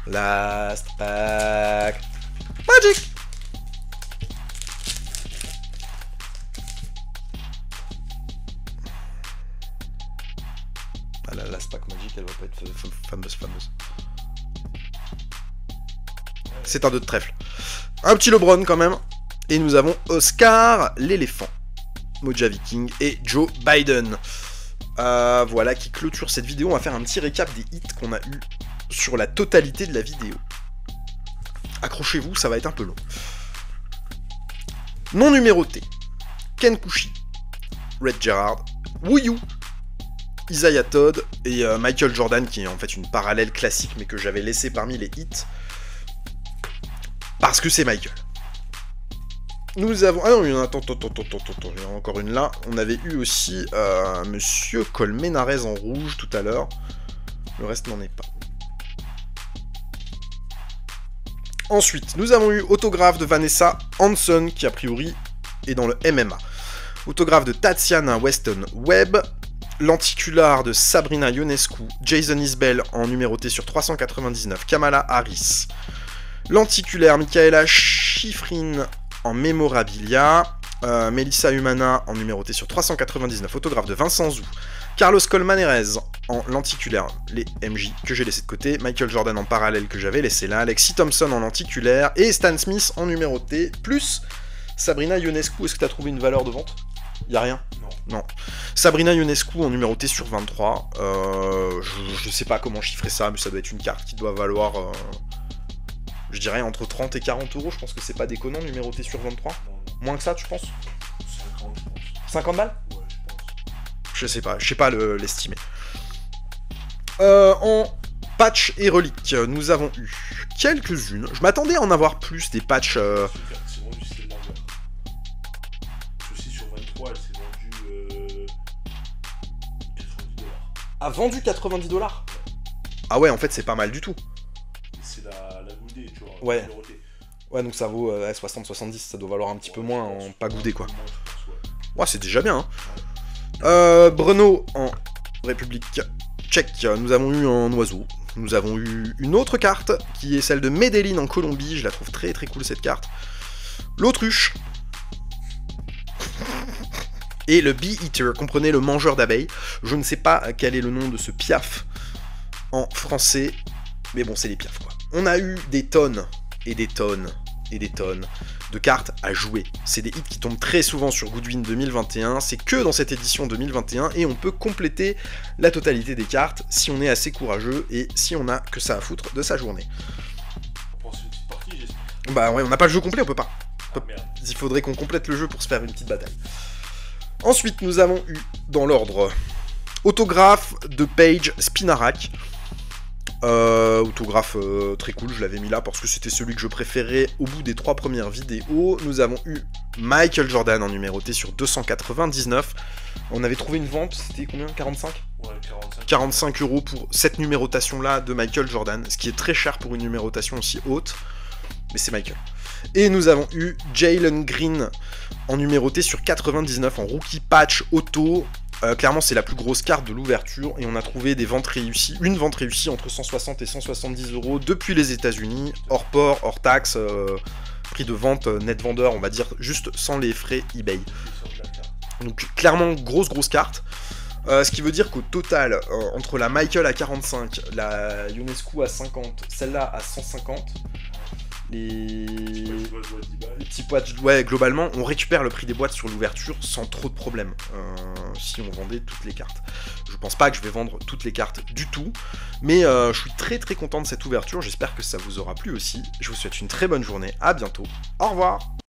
Last pack. Magic. Ah, la last pack Magic, elle va pas être fameuse. C'est un 2 de trèfle. Un petit LeBron quand même. Et nous avons Oscar l'éléphant. Moja Viking et Joe Biden. Voilà qui clôture cette vidéo. On va faire un petit récap des hits qu'on a eu sur la totalité de la vidéo. Accrochez-vous, ça va être un peu long. Non numéroté. Ken Kushi, Red Gerard, Wu Yu, Isaiah Todd et Michael Jordan, qui est en fait une parallèle classique mais que j'avais laissé parmi les hits. Parce que c'est Michael. Nous avons... Ah non, il y en a... Attends, il y en a encore une là. On avait eu aussi Monsieur Colmenares en rouge tout à l'heure. Le reste n'en est pas. Ensuite, nous avons eu autographe de Vanessa Hanson, qui a priori est dans le MMA. Autographe de Tatiana Weston Webb. Lenticulaire de Sabrina Ionescu. Jason Isbell en numéroté sur 399. Kamala Harris. Lenticulaire Michaela Schifrin en mémorabilia. Melissa Humana en numéroté sur 399. Autographe de Vincent Zou. Carlos Colmenares en lenticulaire, les MJ que j'ai laissé de côté. Michael Jordan en parallèle que j'avais laissé là. Alexis Thompson en lenticulaire. Et Stan Smith en numéroté. Plus Sabrina Ionescu. Est-ce que tu as trouvé une valeur de vente? Y'a rien? Non. Sabrina Ionescu en numéroté sur 23. Je sais pas comment chiffrer ça, mais ça doit être une carte qui doit valoir... je dirais entre 30 et 40 euros. Je pense que c'est pas déconnant, numéroté sur 23. Non. Moins que ça, tu penses? 50, je pense. 50 balles? Ouais, je pense. Je sais pas l'estimer. En patch et reliques, nous avons eu quelques-unes. Je m'attendais à en avoir plus, des patchs... C'est vendu, c'est le largeur. Ceci sur 23, elle s'est vendue 90$. A vendu 90$? Ah ouais, en fait, c'est pas mal du tout. C'est la goudée, tu vois. Ouais. Numérotée. Ouais, donc ça vaut 60-70, ça doit valoir un petit peu moins en pas goudé, quoi. Moins, je pense, ouais. Ouais, c'est déjà bien, hein. Brno en République tchèque, nous avons eu un oiseau. Nous avons eu une autre carte, qui est celle de Medellin en Colombie. Je la trouve très très cool, cette carte. L'autruche. Et le Bee Eater, comprenez, le mangeur d'abeilles. Je ne sais pas quel est le nom de ce piaf en français, mais bon, c'est les piafs, quoi. On a eu des tonnes, et des tonnes, et des tonnes de cartes à jouer. C'est des hits qui tombent très souvent sur Goodwin 2021, c'est que dans cette édition 2021, et on peut compléter la totalité des cartes si on est assez courageux, et si on a que ça à foutre de sa journée. On pense une petite partie, j'espère. Bah ouais, on n'a pas le jeu complet, on peut pas. Ah, merde. Il faudrait qu'on complète le jeu pour se faire une petite bataille. Ensuite, nous avons eu, dans l'ordre, autographe de Paige Spinarak. Autographe très cool, je l'avais mis là parce que c'était celui que je préférais au bout des 3 premières vidéos. Nous avons eu Michael Jordan en numéroté sur 299. On avait trouvé une vente, c'était combien? 45? Ouais, 45. 45 € pour cette numérotation-là de Michael Jordan, ce qui est très cher pour une numérotation aussi haute, mais c'est Michael. Et nous avons eu Jalen Green en numéroté sur 99 en rookie patch auto. Clairement, c'est la plus grosse carte de l'ouverture et on a trouvé des ventes réussies, une vente réussie entre 160 et 170 € depuis les États-Unis, hors port, hors taxe, prix de vente net vendeur, on va dire, juste sans les frais eBay. Donc clairement, grosse carte. Ce qui veut dire qu'au total, entre la Michael à 45, la Ionescu à 50, celle-là à 150, les petits patchs, ouais, globalement, on récupère le prix des boîtes sur l'ouverture sans trop de problèmes, si on vendait toutes les cartes. Je pense pas que je vais vendre toutes les cartes du tout, mais je suis très content de cette ouverture, j'espère que ça vous aura plu aussi. Je vous souhaite une très bonne journée, à bientôt, au revoir.